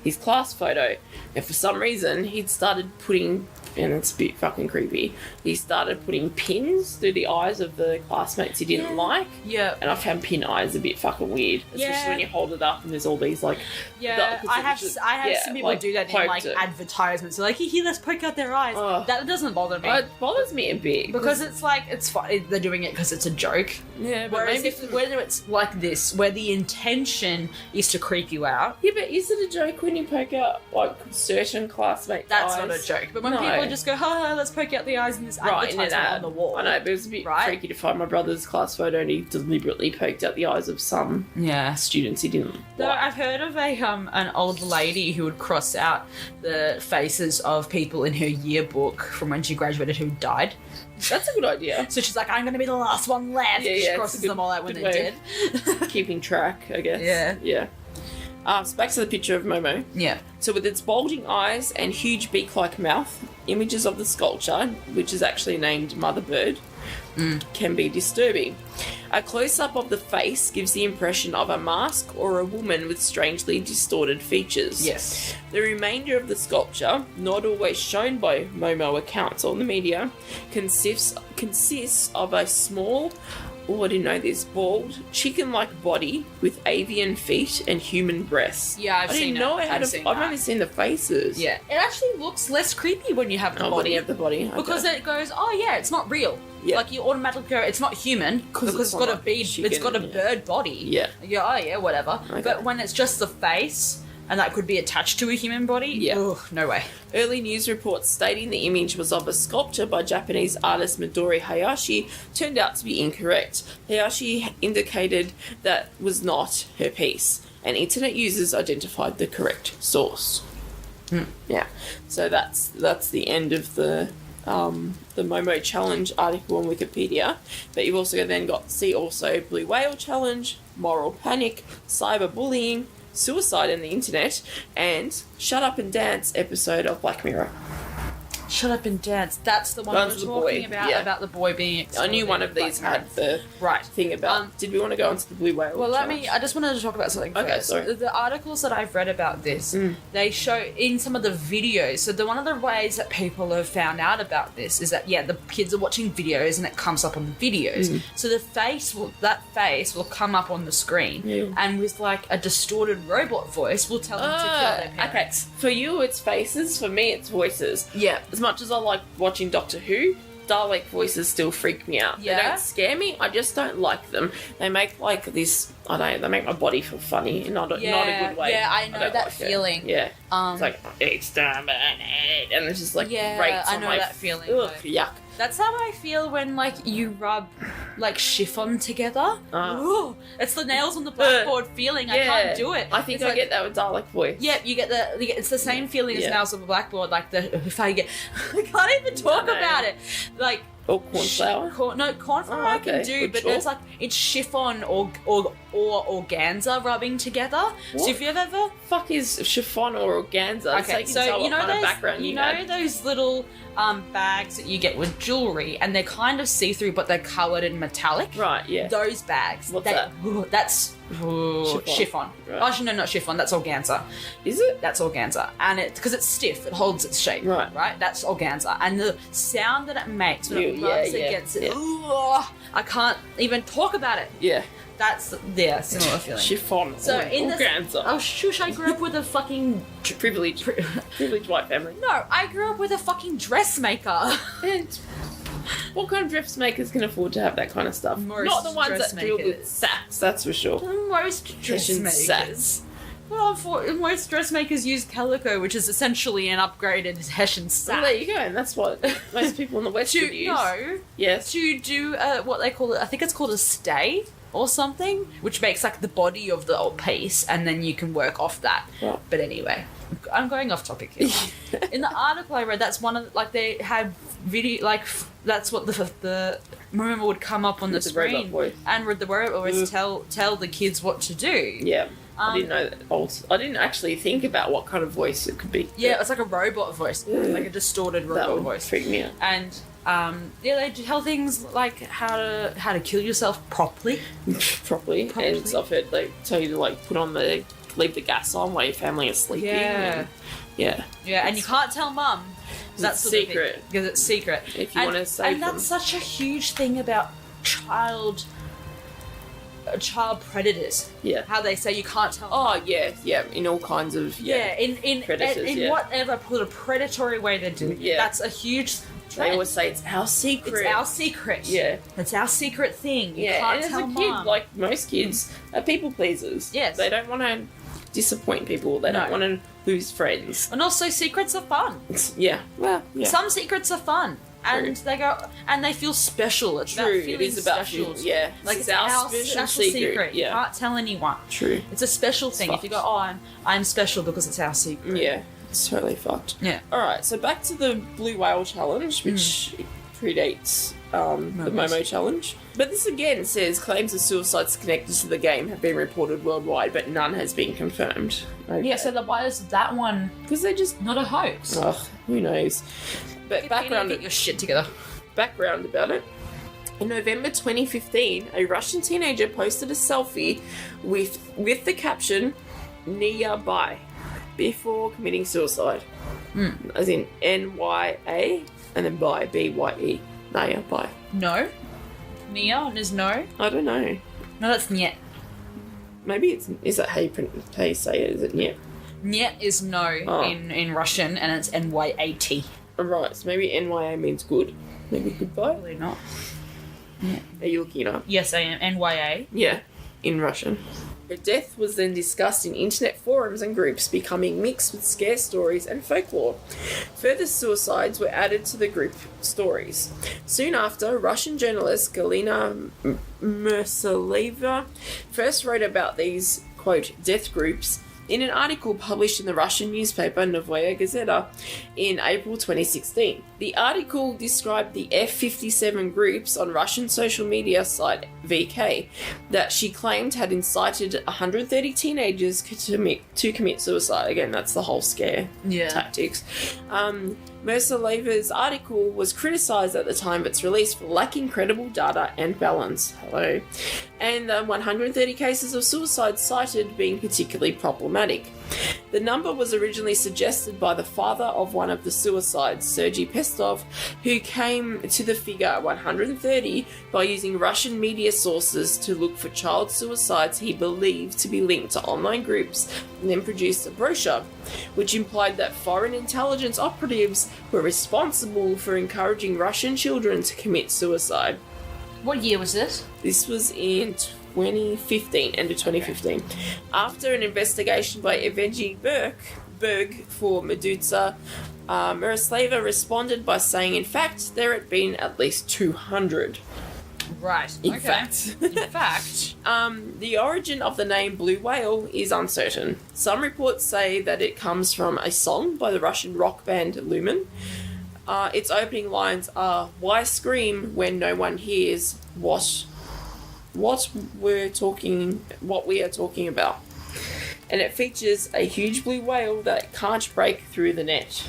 his class photo, and for some reason he'd started putting and it's a bit fucking creepy. He started putting pins through the eyes of the classmates he didn't like. Yeah. And I found pin eyes a bit fucking weird, especially when you hold it up and there's all these like. Yeah, I have some people do that in like advertisements. They're like, here, let's poke out their eyes. That doesn't bother me. It bothers me a bit because it's like it's fun. They're doing it because it's a joke. Yeah, but whereas whether it's like this, where the intention is to creep you out. Yeah, but is it a joke when you poke out like certain classmates' That's eyes? not a joke. But when people just go, let's poke out the eyes in this advertisement on the wall. I know, but it was a bit freaky to find my brother's class photo and he deliberately poked out the eyes of some students he didn't like. I've heard of an old lady who would cross out the faces of people in her yearbook from when she graduated who died. That's a good idea. So she's like, I'm going to be the last one left. She crosses them all out when they're dead. Keeping track, I guess. Yeah. So back to the picture of Momo. Yeah. So with its bulging eyes and huge beak-like mouth, images of the sculpture, which is actually named Mother Bird, can be disturbing. A close-up of the face gives the impression of a mask or a woman with strangely distorted features. Yes. The remainder of the sculpture, not always shown by Momo accounts on the media, consists of a small, I didn't know this, bald, chicken-like body with avian feet and human breasts. Yeah, I've seen it. I've only seen the faces. Yeah. It actually looks less creepy when you have the body. When you have the body. Okay. Because it goes, it's not real. Yeah. Like you automatically go, it's not human because it's got a bird body. Yeah. Yeah, whatever. Okay. But when it's just the face and that could be attached to a human body, no way. Early news reports stating the image was of a sculpture by Japanese artist Midori Hayashi turned out to be incorrect. Hayashi indicated that was not her piece, and internet users identified the correct source. Yeah, so that's the end of the Momo Challenge article on Wikipedia. But you've also then got Blue Whale Challenge, Moral Panic, Cyberbullying, Suicide in the Internet, and Shut Up and Dance episode of Black Mirror. Shut Up and Dance. That's the one we were talking about the boy being extorted. I knew one of these had the thing about... did we want to go into the Blue Whale? Well, I just wanted to talk about something first. Sorry. The articles that I've read about this, they show in some of the videos. So one of the ways that people have found out about this is that, the kids are watching videos and it comes up on the videos. So that face will come up on the screen and with like a distorted robot voice will tell them to kill their parents. Okay. For you, it's faces. For me, it's voices. Yeah. As much as I like watching Doctor Who, Dalek voices still freak me out. Yeah. They don't scare me, I just don't like them. They make like this, they make my body feel funny, not a good way. Yeah, I know that feeling. Yeah. It's like, exterminate, and it's just like grates on my... that feeling. Ugh, yuck. That's how I feel when like you rub like chiffon together. Ooh, it's the nails on the blackboard feeling. I can't do it. I think I get that with Dalek voice. Yeah, it's the same feeling as nails on the blackboard. Like if I can't even talk about it. Like or cornflower. Cornflower I can do, but it's like it's chiffon or organza rubbing together. What? So if you've ever fuck is chiffon or organza? Okay, so you know those little bags that you get with jewelry, and they're kind of see-through, but they're coloured in metallic. Right. Yeah. Those bags. What's that? That's chiffon. Right. Actually, no, not chiffon. That's organza. Is it? That's organza, and because it's stiff, it holds its shape. Right. That's organza, and the sound that it makes when it rubs against it. Ooh, I can't even talk about it. Yeah. That's similar feeling. Chiffon. So organza. Oh shush! I grew up with a fucking privileged white family. No, I grew up with a fucking dressmaker. What kind of dressmakers can afford to have that kind of stuff? Not the ones that deal with sacks, that's for sure. Most dressmakers. Well, most dressmakers use calico, which is essentially an upgraded Hessian sack. Well, there you go, and that's what most people in the West would use. No. Yes. To do what they call it, I think it's called a stay or something, which makes like the body of the old piece, and then you can work off that. Right. But anyway, I'm going off topic here. In the article I read, that's one of they had video that's what the Momo would come up on the screen and with the robot voice tell the kids what to do. Yeah. I didn't know that. I didn't actually think about what kind of voice it could be. Yeah, it's like a robot voice, like a distorted robot voice. Freak me out. And they tell things like how to kill yourself properly. properly, and stuff. They tell you to leave the gas on while your family is sleeping. Yeah, and you can't tell mum. That's secret. Because it's secret. If you want to save and them. that's such a huge thing about child predators. Yeah. How they say you can't tell. Oh, yeah, yeah, in all kinds of, in predators, whatever sort of predatory way they do. Yeah. That's a huge They trend. always say it's our secret. It's our secret. Yeah. It's our secret thing. You Yeah, can't and as tell a kid, Mum. like most kids, are people pleasers. Yes. They don't want to disappoint people. They don't No. want to lose friends. And also, secrets are fun. Yeah. Well, yeah. Some secrets are fun. And True. they go, and they feel special. It's True, about it feeling is about special. yeah. Like It's it's our our special special secret. Yeah. You can't tell anyone. True. It's a special thing. If you go, oh, I'm special because it's our secret. Yeah. It's totally fucked. Yeah. Alright, so back to the Blue Whale Challenge, which predates the Momo Challenge. But this again says claims of suicides connected to the game have been reported worldwide, but none has been confirmed. Yeah, so why is that one because they're just, not a hoax? ugh, who knows. But Get your shit together. background about it. In November 2015, a Russian teenager posted a selfie with the caption "Nia Bai" before committing suicide. As in N-Y-A and then Bai, B-Y-E. Nia Bai. No. Neon is no. I don't know. No, that's niet. Maybe is that how you say it? Is it Niet? Niet is no Oh. in Russian, and it's N-Y-A-T. Right, so maybe N-Y-A means good. Maybe goodbye. Probably not. Are you looking it up? Yes, I am. N-Y-A. Yeah, in Russian. Her death was then discussed in internet forums and groups, becoming mixed with scare stories and folklore. Further suicides were added to the group stories. Soon after, Russian journalist Galina Mersaleva first wrote about these, quote, death groups in an article published in the Russian newspaper Novaya Gazeta in April 2016. The article described the F-57 groups on Russian social media site VK that she claimed had incited 130 teenagers to commit suicide. Again, that's the whole scare tactics. Mercaleva's article was criticised at the time of its release for lacking credible data and balance. Hello. And 130 cases of suicide cited being particularly problematic. The number was originally suggested by the father of one of the suicides, Sergei Pestov, who came to the figure 130 by using Russian media sources to look for child suicides he believed to be linked to online groups, and then produced a brochure, which implied that foreign intelligence operatives were responsible for encouraging Russian children to commit suicide. What year was this? This was in 2015, end of 2015. After an investigation by Evgeny Berg for Meduza, Miroslava responded by saying, in fact, there had been at least 200. Right. In fact. The origin of the name Blue Whale is uncertain. Some reports say that it comes from a song by the Russian rock band Lumen. Its opening lines are, "Why scream when no one hears what we are talking about?" And it features a huge blue whale that can't break through the net.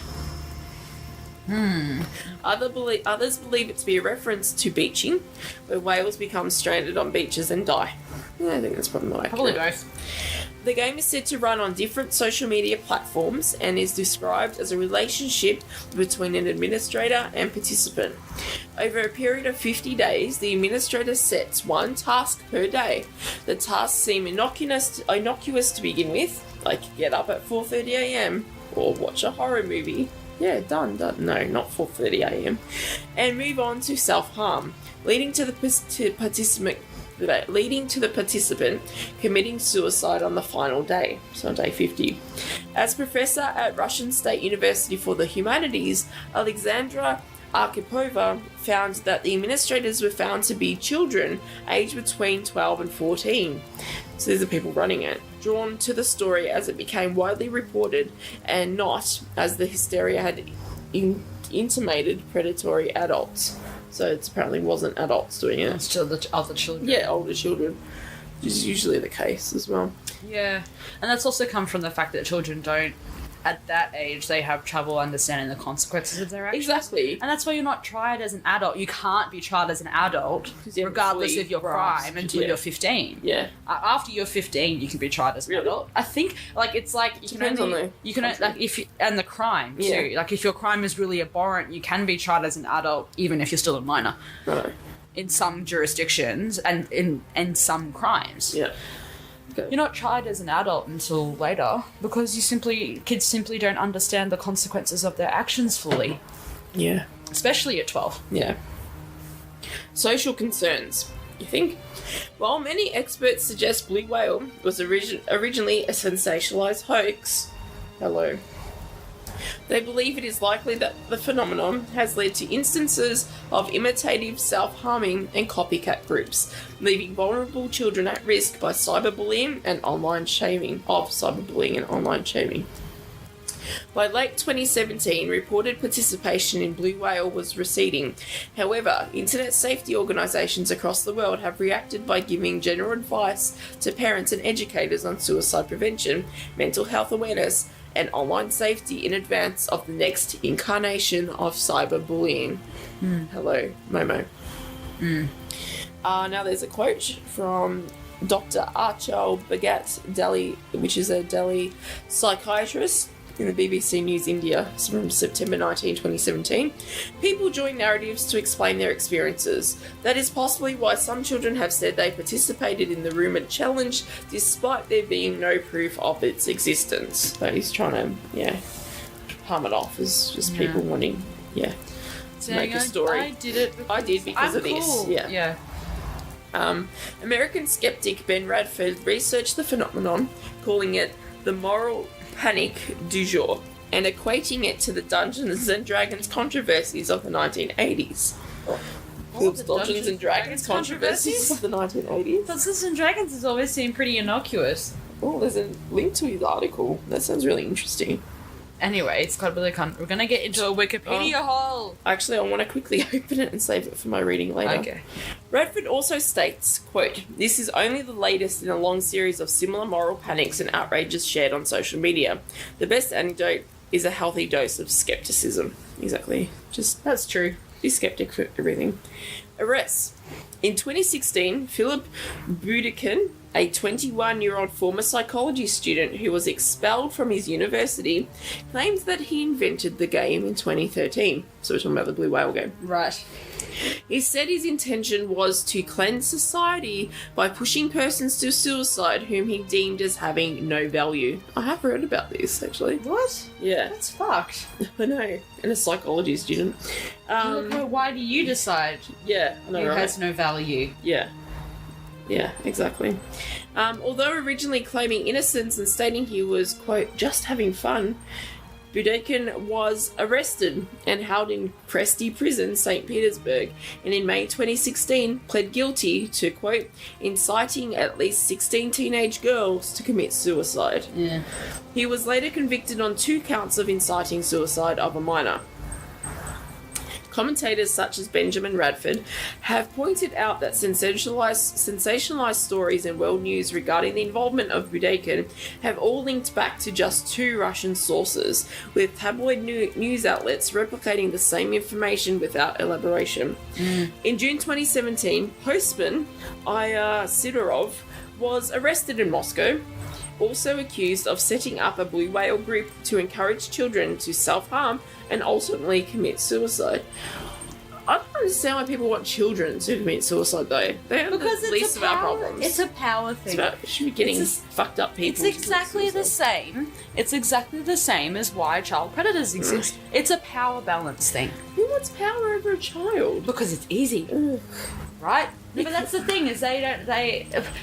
Others believe it to be a reference to beaching, where whales become stranded on beaches and die. Yeah, I think that's probably more accurate. Probably both. The game is said to run on different social media platforms and is described as a relationship between an administrator and participant. Over a period of 50 days, the administrator sets one task per day. The tasks seem innocuous to begin with, like get up at 4:30 a.m. or watch a horror movie. Yeah, done. No, not 4:30 a.m. And move on to self-harm, leading to the participant committing suicide on the final day, so day 50. As professor at Russian State University for the Humanities, Alexandra Arkhipova found that the administrators were found to be children aged between 12 and 14. So these are people running it, drawn to the story as it became widely reported and not, as the hysteria had intimated, predatory adults. So it apparently wasn't adults doing it. It's still the other children. Yeah, older children, which is usually the case as well. Yeah. And that's also come from the fact that children don't at that age they have trouble understanding the consequences of their actions. Exactly. And that's why you're not tried as an adult. You can't be tried as an adult you regardless fully of your grasp, crime until you're 15. Yeah. After you're 15, you can be tried as an Really? adult. I think, like, it's like you Depends can only, on the you can country. like if you, and the crime too. Yeah. Like if your crime is really abhorrent, you can be tried as an adult even if you're still a minor. Right. In some jurisdictions and in some crimes. Yeah. Okay. You're not tried as an adult until later because kids simply don't understand the consequences of their actions fully, Yeah. especially at 12. Yeah. Social concerns. You think? While many experts suggest blue whale was originally a sensationalized hoax, hello, they believe it is likely that the phenomenon has led to instances of imitative self-harming and copycat groups, leaving vulnerable children at risk by cyberbullying and online shaming. By late 2017, reported participation in blue whale was receding. However, internet safety organisations across the world have reacted by giving general advice to parents and educators on suicide prevention, mental health awareness, and online safety in advance of the next incarnation of cyberbullying. Hello, Momo. Now there's a quote from Dr. Achal Bhagat, Delhi, which is a Delhi psychiatrist, in the BBC News India from September 19, 2017. People join narratives to explain their experiences. That is possibly why some children have said they participated in the rumoured challenge despite there being no proof of its existence. So he's trying to, palm it off as just people wanting, to make a story. I did it. I did because of cool. this. Yeah. American skeptic Ben Radford researched the phenomenon, calling it the moral panic du jour, and equating it to the Dungeons and Dragons controversies of the 1980s. The Dungeons and Dragons controversies of the 1980s? Dungeons and Dragons has always seemed pretty innocuous. Oh, there's a link to his article. That sounds really interesting. Anyway, it's got really we're going to get into a Wikipedia hole. Actually, I want to quickly open it and save it for my reading later. Okay. Radford also states, quote, "This is only the latest in a long series of similar moral panics and outrages shared on social media. The best antidote is a healthy dose of skepticism." Exactly. Just That's true. be skeptic for everything. Arrests. In 2016, Philip Bittern, a 21-year-old former psychology student who was expelled from his university, claims that he invented the game in 2013. So we're talking about the Blue Whale game. Right. He said his intention was to cleanse society by pushing persons to suicide whom he deemed as having no value. I have read about this, actually. What? Yeah. That's fucked. I know. And a psychology student. Why do you decide Yeah, I know, who right? has no value? Yeah. Yeah, exactly. Although originally claiming innocence and stating he was, quote, just having fun, Bittern was arrested and held in Kresty Prison, St. Petersburg, and in May 2016 pled guilty to, quote, inciting at least 16 teenage girls to commit suicide. Yeah. He was later convicted on 2 counts of inciting suicide of a minor. Commentators such as Benjamin Radford have pointed out that sensationalized stories in world news regarding the involvement of Bittern have all linked back to just 2 Russian sources, with tabloid news outlets replicating the same information without elaboration. In June 2017, postman Maia Sidorov was arrested in Moscow, also accused of setting up a blue whale group to encourage children to self-harm and ultimately commit suicide. I don't understand why people want children to commit suicide, though. They are Because the least of our problems. It's a power thing. It should be getting fucked up people. It's to commit exactly the suicide. same. It's exactly the same as why child predators exist. It's a power balance thing. Who wants power over a child? Because it's easy. Right? But that's the thing, is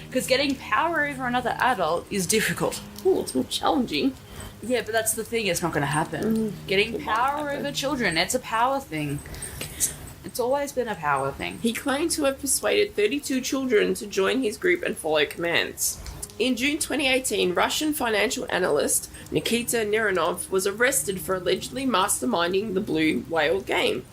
because getting power over another adult is difficult. Oh, it's more challenging. Yeah, but that's the thing, it's not going to happen. Getting power over children, it's a power thing. It's always been a power thing. He claimed to have persuaded 32 children to join his group and follow commands. In June 2018, Russian financial analyst Nikita Neranov was arrested for allegedly masterminding the Blue Whale game.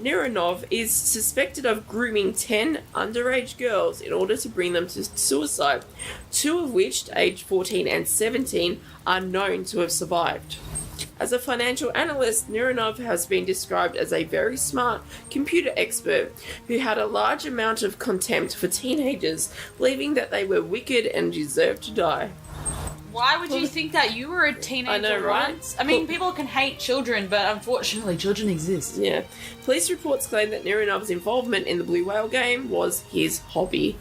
Neranov is suspected of grooming 10 underage girls in order to bring them to suicide, 2 of which, aged 14 and 17, are known to have survived. As a financial analyst, Niranov has been described as a very smart computer expert who had a large amount of contempt for teenagers, believing that they were wicked and deserved to die. Why would you think that? You were a teenager I know, right? once. I mean, people can hate children, but unfortunately, children exist. Yeah. Police reports claim that Niranov's involvement in the Blue Whale game was his hobby.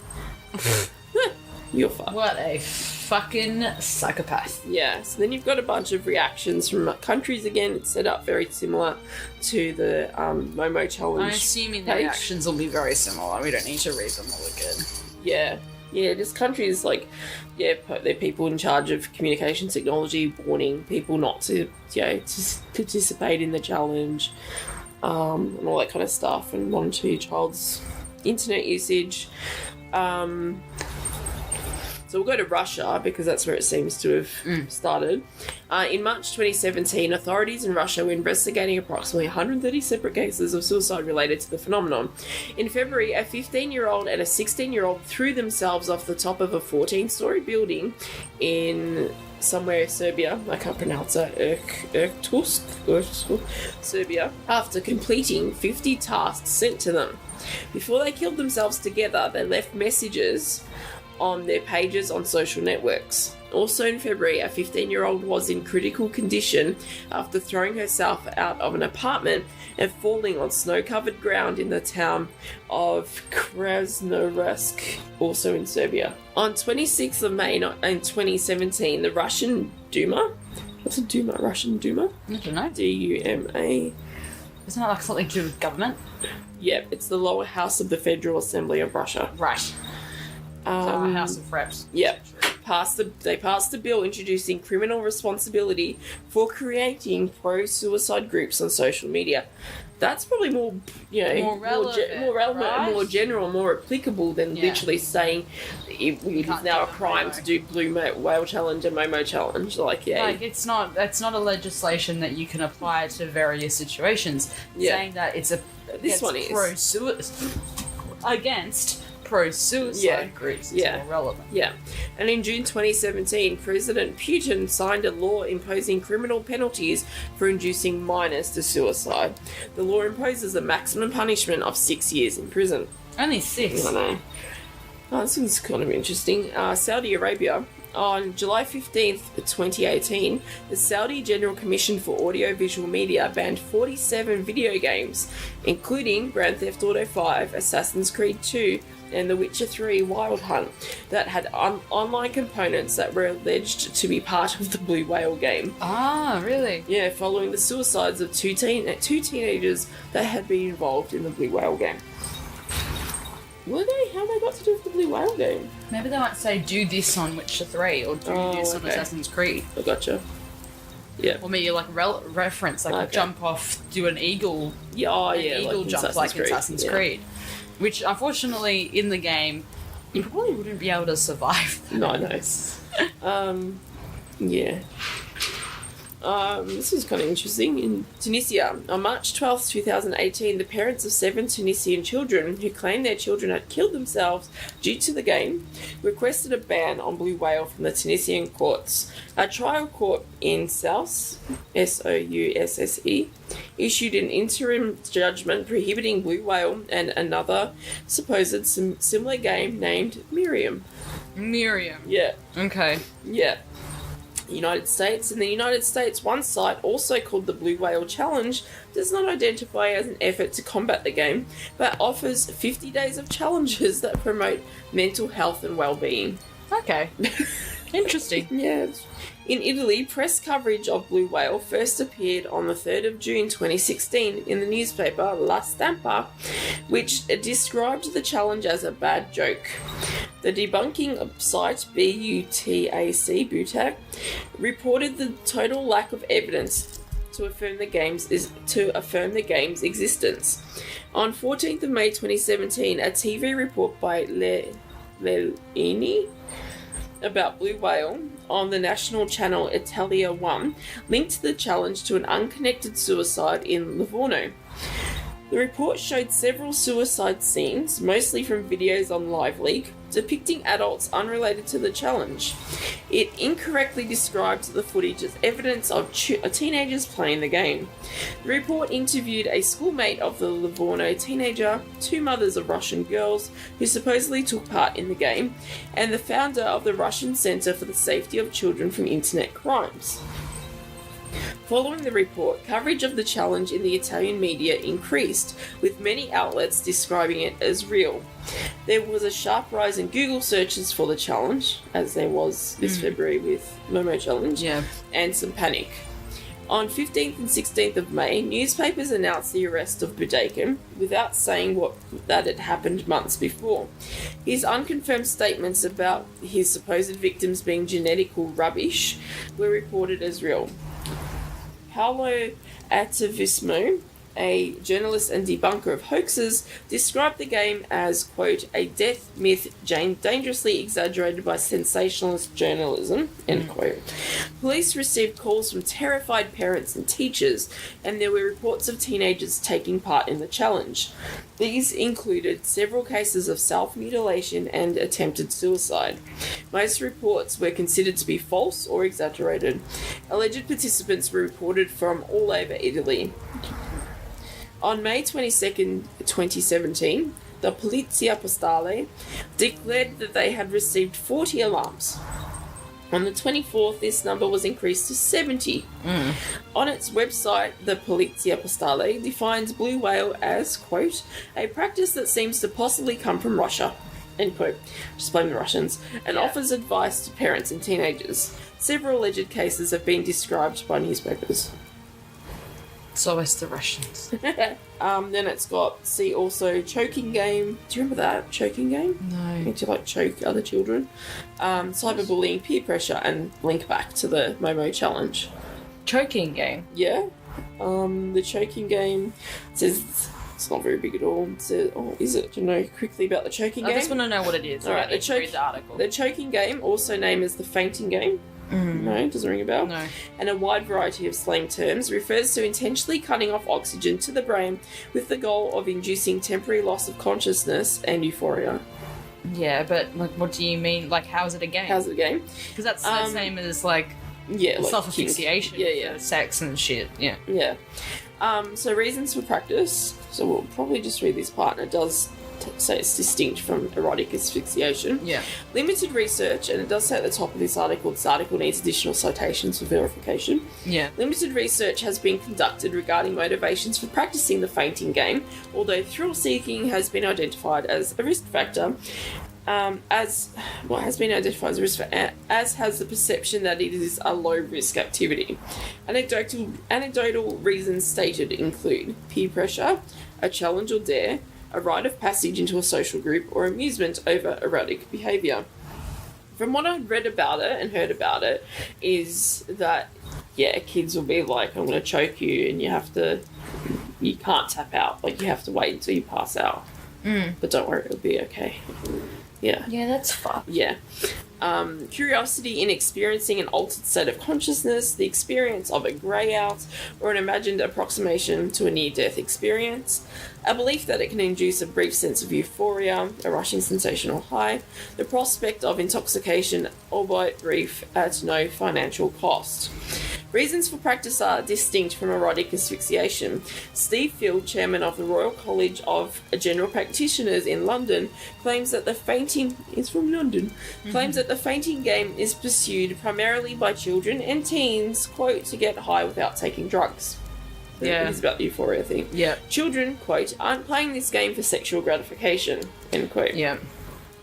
You're fucked. What a fucking psychopath. Yeah, so then you've got a bunch of reactions from countries again. It's set up very similar to the Momo challenge. I'm assuming the reactions will be very similar. We don't need to read them all again. Yeah. Yeah, just countries like, yeah, they're people in charge of communications technology warning people not to, to participate in the challenge, and all that kind of stuff, and monitor your child's internet usage. So we'll go to Russia because that's where it seems to have started. In March 2017, authorities in Russia were investigating approximately 130 separate cases of suicide related to the phenomenon. In February, a 15-year-old and a 16-year-old threw themselves off the top of a 14-story building in somewhere Serbia. I can't pronounce that. Irkutsk, Serbia, after completing 50 tasks sent to them. Before they killed themselves together, they left messages on their pages on social networks. Also in February, a 15-year-old was in critical condition after throwing herself out of an apartment and falling on snow-covered ground in the town of Krasnoyarsk, also in Serbia. On 26th of May in 2017, the Russian Duma... What's a Duma? Russian Duma? I don't know. D-U-M-A... Isn't that like something to do with government? Yep, it's the lower house of the Federal Assembly of Russia. Right. So a House of Reps. Yep. They passed a bill introducing criminal responsibility for creating pro-suicide groups on social media. That's probably more, more relevant, right? and more general, more applicable than literally saying it is now a crime to do Blue Whale Challenge and Momo Challenge. Like it's not a legislation that you can apply to various situations. Saying that it's pro-suicide against pro-suicide groups is more relevant. Yeah. And in June 2017, President Putin signed a law imposing criminal penalties for inducing minors to suicide. The law imposes a maximum punishment of 6 years in prison. Only 6? I know. Oh, this is kind of interesting. Saudi Arabia. On July 15th, 2018, the Saudi General Commission for Audiovisual Media banned 47 video games, including Grand Theft Auto 5, Assassin's Creed 2, and The Witcher 3 Wild Hunt, that had online components that were alleged to be part of the Blue Whale game. Ah, really? Yeah, following the suicides of two teenagers that had been involved in the Blue Whale game. Were they? How they got to do with the Blue Whale game? Maybe they might say, do this on Witcher 3, or do this on Assassin's Creed. I gotcha. Yeah. Or maybe like reference, like jump off, do an eagle. Eagle like jump like Assassin's Creed. Which, unfortunately, in the game, you probably wouldn't be able to survive that. No, yeah. This is kind of interesting. In Tunisia, on March 12th, 2018, the parents of 7 Tunisian children who claimed their children had killed themselves due to the game requested a ban on Blue Whale from the Tunisian courts. A trial court in Sousse, S-O-U-S-S-E, issued an interim judgment prohibiting Blue Whale and another supposed similar game named Miriam. Yeah. Okay. Yeah. United States. In the United States, one site, also called the Blue Whale Challenge, does not identify as an effort to combat the game, but offers 50 days of challenges that promote mental health and well-being. Okay. Interesting. Yeah. In Italy, press coverage of Blue Whale first appeared on the 3rd of June 2016 in the newspaper La Stampa, which described the challenge as a bad joke. The debunking site BUTAC reported the total lack of evidence to affirm the game's existence. On 14th of May 2017, a TV report by Lellini about Blue Whale on the national channel Italia 1 linked the challenge to an unconnected suicide in Livorno. The report showed several suicide scenes, mostly from videos on LiveLeak, depicting adults unrelated to the challenge. It incorrectly described the footage as evidence of teenagers playing the game. The report interviewed a schoolmate of the Livorno teenager, 2 mothers of Russian girls who supposedly took part in the game, and the founder of the Russian Center for the Safety of Children from Internet Crimes. Following the report, coverage of the challenge in the Italian media increased, with many outlets describing it as real. There was a sharp rise in Google searches for the challenge, as there was this February with Momo Challenge, and some panic. On 15th and 16th of May, newspapers announced the arrest of Bittern without saying that had happened months before. His unconfirmed statements about his supposed victims being genetical rubbish were reported as real. Paolo Attivismo, a journalist and debunker of hoaxes, described the game as, quote, a death myth dangerously exaggerated by sensationalist journalism, end quote. Police received calls from terrified parents and teachers, and there were reports of teenagers taking part in the challenge. These included several cases of self-mutilation and attempted suicide. Most reports were considered to be false or exaggerated. Alleged participants were reported from all over Italy. On May 22nd, 2017, the Polizia Postale declared that they had received 40 alarms. On the 24th, this number was increased to 70. On its website, the Polizia Postale defines blue whale as, quote, a practice that seems to possibly come from Russia, end quote, just blame the Russians, and offers advice to parents and teenagers. Several alleged cases have been described by newspapers. So it's the Russians. Then it's got, see also, choking game. Do you remember that? Choking game? No. Make you, choke other children. Cyberbullying, peer pressure, and link back to the Momo challenge. Choking game? Yeah. The choking game says it's not very big at all. It says, is it? Do you know quickly about the choking game? I just want to know what it is. Alright, the article. The choking game, also named as the fainting game. No, doesn't ring a bell. No. And a wide variety of slang terms, refers to intentionally cutting off oxygen to the brain with the goal of inducing temporary loss of consciousness and euphoria. Yeah, but what do you mean? How is it a game? How's it a game? Because that's the same as self-asphyxiation. Yeah. Sex and shit. Yeah. Yeah. So reasons for practice. So we'll probably just read this part, and it does say it's distinct from erotic asphyxiation. Yeah. Limited research, and it does say at the top of this article needs additional citations for verification. Yeah. Limited research has been conducted regarding motivations for practicing the fainting game, although thrill-seeking has been identified as a risk factor. As has the perception that it is a low-risk activity. Anecdotal reasons stated include peer pressure, a challenge or dare, a rite of passage into a social group, or amusement over erotic behaviour. From what I've read about it and heard about it, is that, kids will be like, I'm going to choke you, and you can't tap out. You have to wait until you pass out. But don't worry, it'll be okay. Yeah. Yeah, that's fun. Yeah. Curiosity in experiencing an altered state of consciousness, the experience of a grey out, or an imagined approximation to a near-death experience, a belief that it can induce a brief sense of euphoria, a rushing sensational high, the prospect of intoxication, albeit brief, at no financial cost. Reasons for practice are distinct from erotic asphyxiation. Steve Field, chairman of the Royal College of General Practitioners in London, claims that the fainting game is pursued primarily by children and teens, quote, to get high without taking drugs. Yeah. It's about the euphoria thing. Yeah. Children, quote, aren't playing this game for sexual gratification, end quote. Yeah.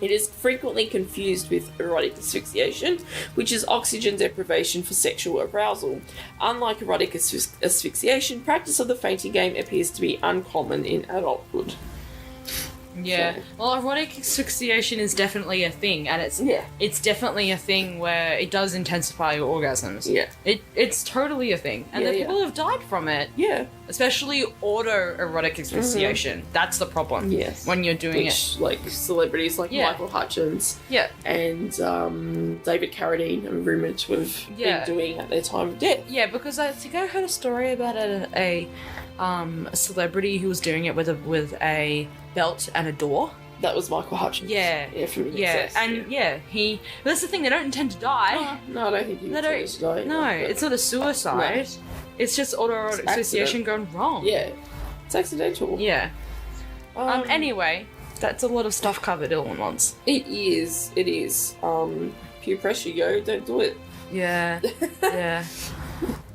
It is frequently confused with erotic asphyxiation, which is oxygen deprivation for sexual arousal. Unlike erotic asphyxiation, practice of the fainting game appears to be uncommon in adulthood. Yeah. So. Well, erotic asphyxiation is definitely a thing, and it's definitely a thing where it does intensify your orgasms. Yeah. It's totally a thing. And people have died from it. Yeah. Especially autoerotic asphyxiation. That's the problem. Yes. When you're doing it. Celebrities like Michael Hutchins. Yeah. And David Carradine are rumoured to have been doing at their time of death. Yeah, because I think I heard a story about a a celebrity who was doing it with a belt and a door. That was Michael Hutchins. Yeah. Yeah, from Yeah, Excess, and he. But that's the thing; they don't intend to die. No, I don't think he They don't. was die. No, it's not a suicide. It's just autoerotic association gone wrong. Yeah, it's accidental. Yeah. Anyway, that's a lot of stuff covered all at once. It is. It is. Peer pressure, yo. Don't do it. Yeah. Yeah.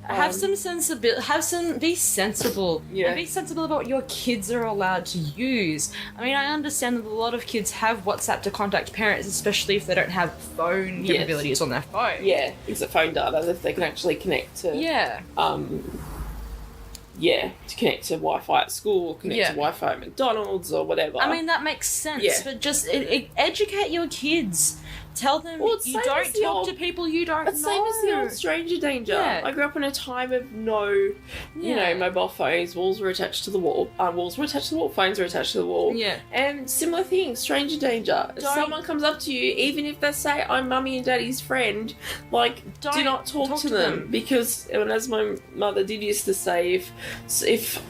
Have some sensibility. Be sensible. Yeah. And be sensible about what your kids are allowed to use. I mean, I understand that a lot of kids have WhatsApp to contact parents, especially if they don't have phone capabilities on their phone. Yeah, it's a phone data that they can actually connect to. Yeah. To connect to Wi-Fi at school, connect to Wi-Fi at McDonald's or whatever. I mean, that makes sense. Yeah. But just educate your kids. Tell them you don't talk to people you don't know. It's same as the old stranger danger. Yeah. I grew up in a time of you know, mobile phones. Walls were attached to the wall. Phones were attached to the wall. Yeah. And similar thing, stranger danger. If someone comes up to you, even if they say, I'm mummy and daddy's friend, like, do not talk to them. Because, and as my mother did used to say, if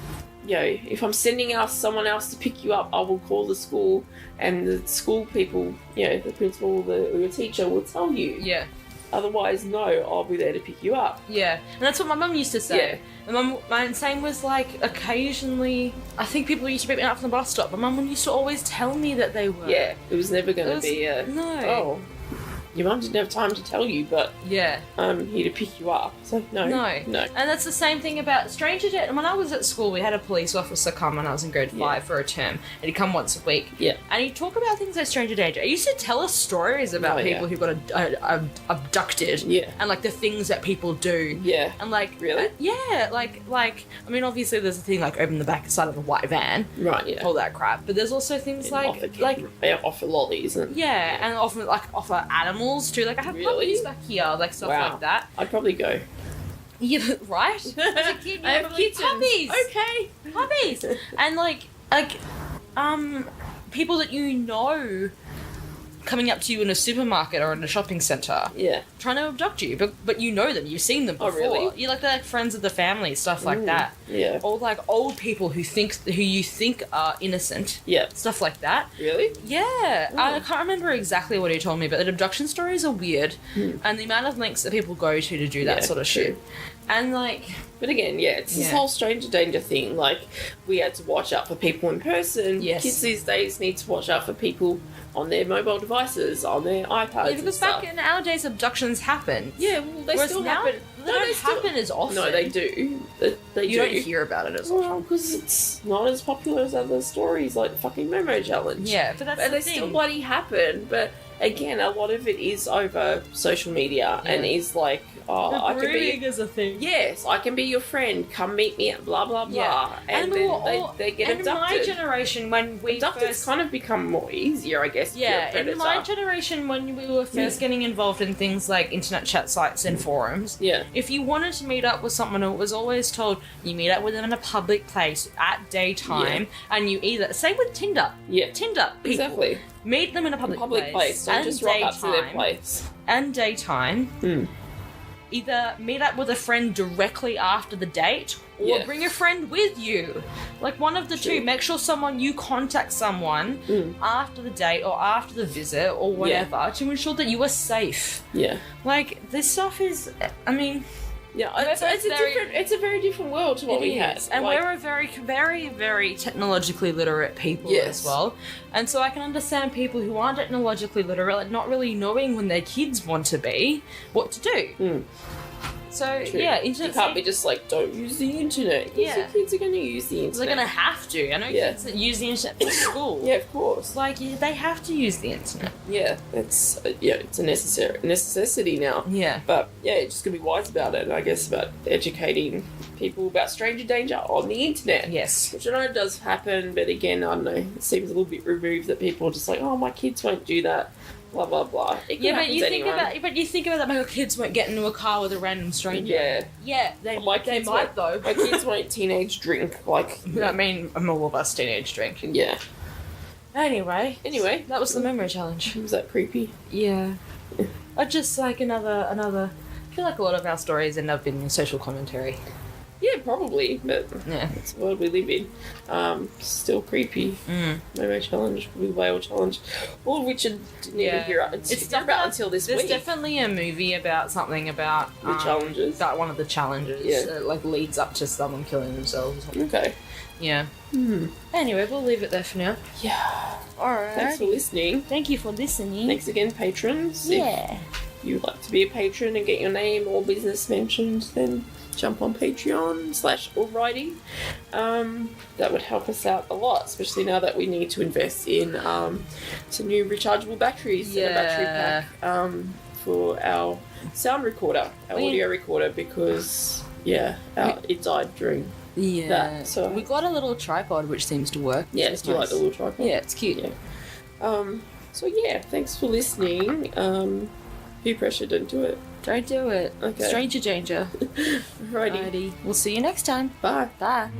I'm sending someone else to pick you up, I will call the school, and the school people, the principal or your teacher will tell you. Yeah. Otherwise, no, I'll be there to pick you up. Yeah. And that's what my mum used to say. Yeah. And same was like, occasionally, I think people used to pick me up from the bus stop, but my mum used to always tell me that they were. Yeah, it was never going to be no. Your mum didn't have time to tell you, but I'm here to pick you up. So no. And that's the same thing about stranger danger. When I was at school, we had a police officer come when I was in grade 5 for a term, and he'd come once a week. Yeah, and he'd talk about things like stranger danger. He used to tell us stories about people who got abducted. Yeah, and like the things that people do. Yeah, and like really. Like I mean, obviously there's a thing like open the back side of a white van. Right. Yeah. All that crap. But there's also things offer lollies and and offer animals too. Like I have puppies back here, like stuff like that. I'd probably go. Yeah, right? As a kid, I have kittens. Puppies. Okay. Puppies. And like people that you know coming up to you in a supermarket or in a shopping centre. Yeah. Trying to abduct you, but you know them, you've seen them before. Oh, really? You're like friends of the family, stuff like that. Yeah. Or like old people who you think are innocent. Yeah. Stuff like that. Really? Yeah. I can't remember exactly what he told me, but the abduction stories are weird. And the amount of links that people go to do that sort of shit. And like... But again, it's this whole stranger danger thing. Like, we had to watch out for people in person. Yes. Kids these days need to watch out for people on their mobile devices, on their iPads. Yeah, because back in our days, abductions happen. Yeah, well, they still happen. They don't happen as often. No, they do. You don't hear about it as often. Well, because it's not as popular as other stories like the fucking Momo challenge. Yeah, but that's the they thing. Still bloody happen. But again, a lot of it is over social media and is like, I can be as a thing. Yes, I can be your friend. Come meet me at blah blah blah. Yeah. And then they get abducted. In my generation, when we abducted's kind of become more easier, I guess. Yeah, in my generation, when we were first getting involved in things like internet chat sites and forums, if you wanted to meet up with someone, it was always told you meet up with them in a public place at daytime, and you either same with Tinder. Yeah, Tinder. People, exactly. Meet them in a public place. Don't just rock up to their place. And daytime. Either meet up with a friend directly after the date or bring a friend with you. Like one of the two. Make sure you contact someone after the date or after the visit or whatever to ensure that you are safe. Yeah. Like this stuff is, I mean... Yeah, it's a very different world to what we had. And we're a very, very, very technologically literate people as well. And so I can understand people who aren't technologically literate, not really knowing when their kids want to be, what to do. So, internet. You can't be just like, don't use the internet. Because your kids are going to use the internet. They're going to have to. I know kids that use the internet for school. Yeah, of course. Like, they have to use the internet. Yeah, it's a necessity now. Yeah. But, just going to be wise about it, I guess, about educating people about stranger danger on the internet. Yes. Which I know does happen, but again, I don't know, it seems a little bit removed that people are just like, oh, my kids won't do that. Blah blah blah. But you think about that. My kids won't get into a car with a random stranger. Yeah, they might though. My kids won't teenage drink. Like, I mean, all of us teenage drink. Yeah. Anyway, that was the memory challenge. Was that creepy? Yeah. I just like another. I feel like a lot of our stories end up in social commentary. Yeah, probably, but Yeah. it's the world we live in. Still creepy. Momo challenge, whale challenge, all of which I didn't even hear about until this There's week. definitely a movie about something about The challenges. That one of the challenges like leads up to someone killing themselves or something. Okay. Yeah. Anyway, we'll leave it there for now. Yeah. Alright. Thanks for listening. Thank you for listening. Thanks again, patrons. Yeah. If you'd like to be a patron and get your name or business mentioned, then jump on Patreon/alrighty. That would help us out a lot, especially now that we need to invest in some new rechargeable batteries and a battery pack for our sound recorder, our audio recorder, because it died during that. So we got a little tripod which seems to work. Yeah, It's do you like nice. the little tripod? Yeah, it's cute. Yeah. So yeah, thanks for listening. Peer pressure, don't do it. Don't do it. Okay. Stranger danger. Alrighty. Alrighty. We'll see you next time. Bye. Bye.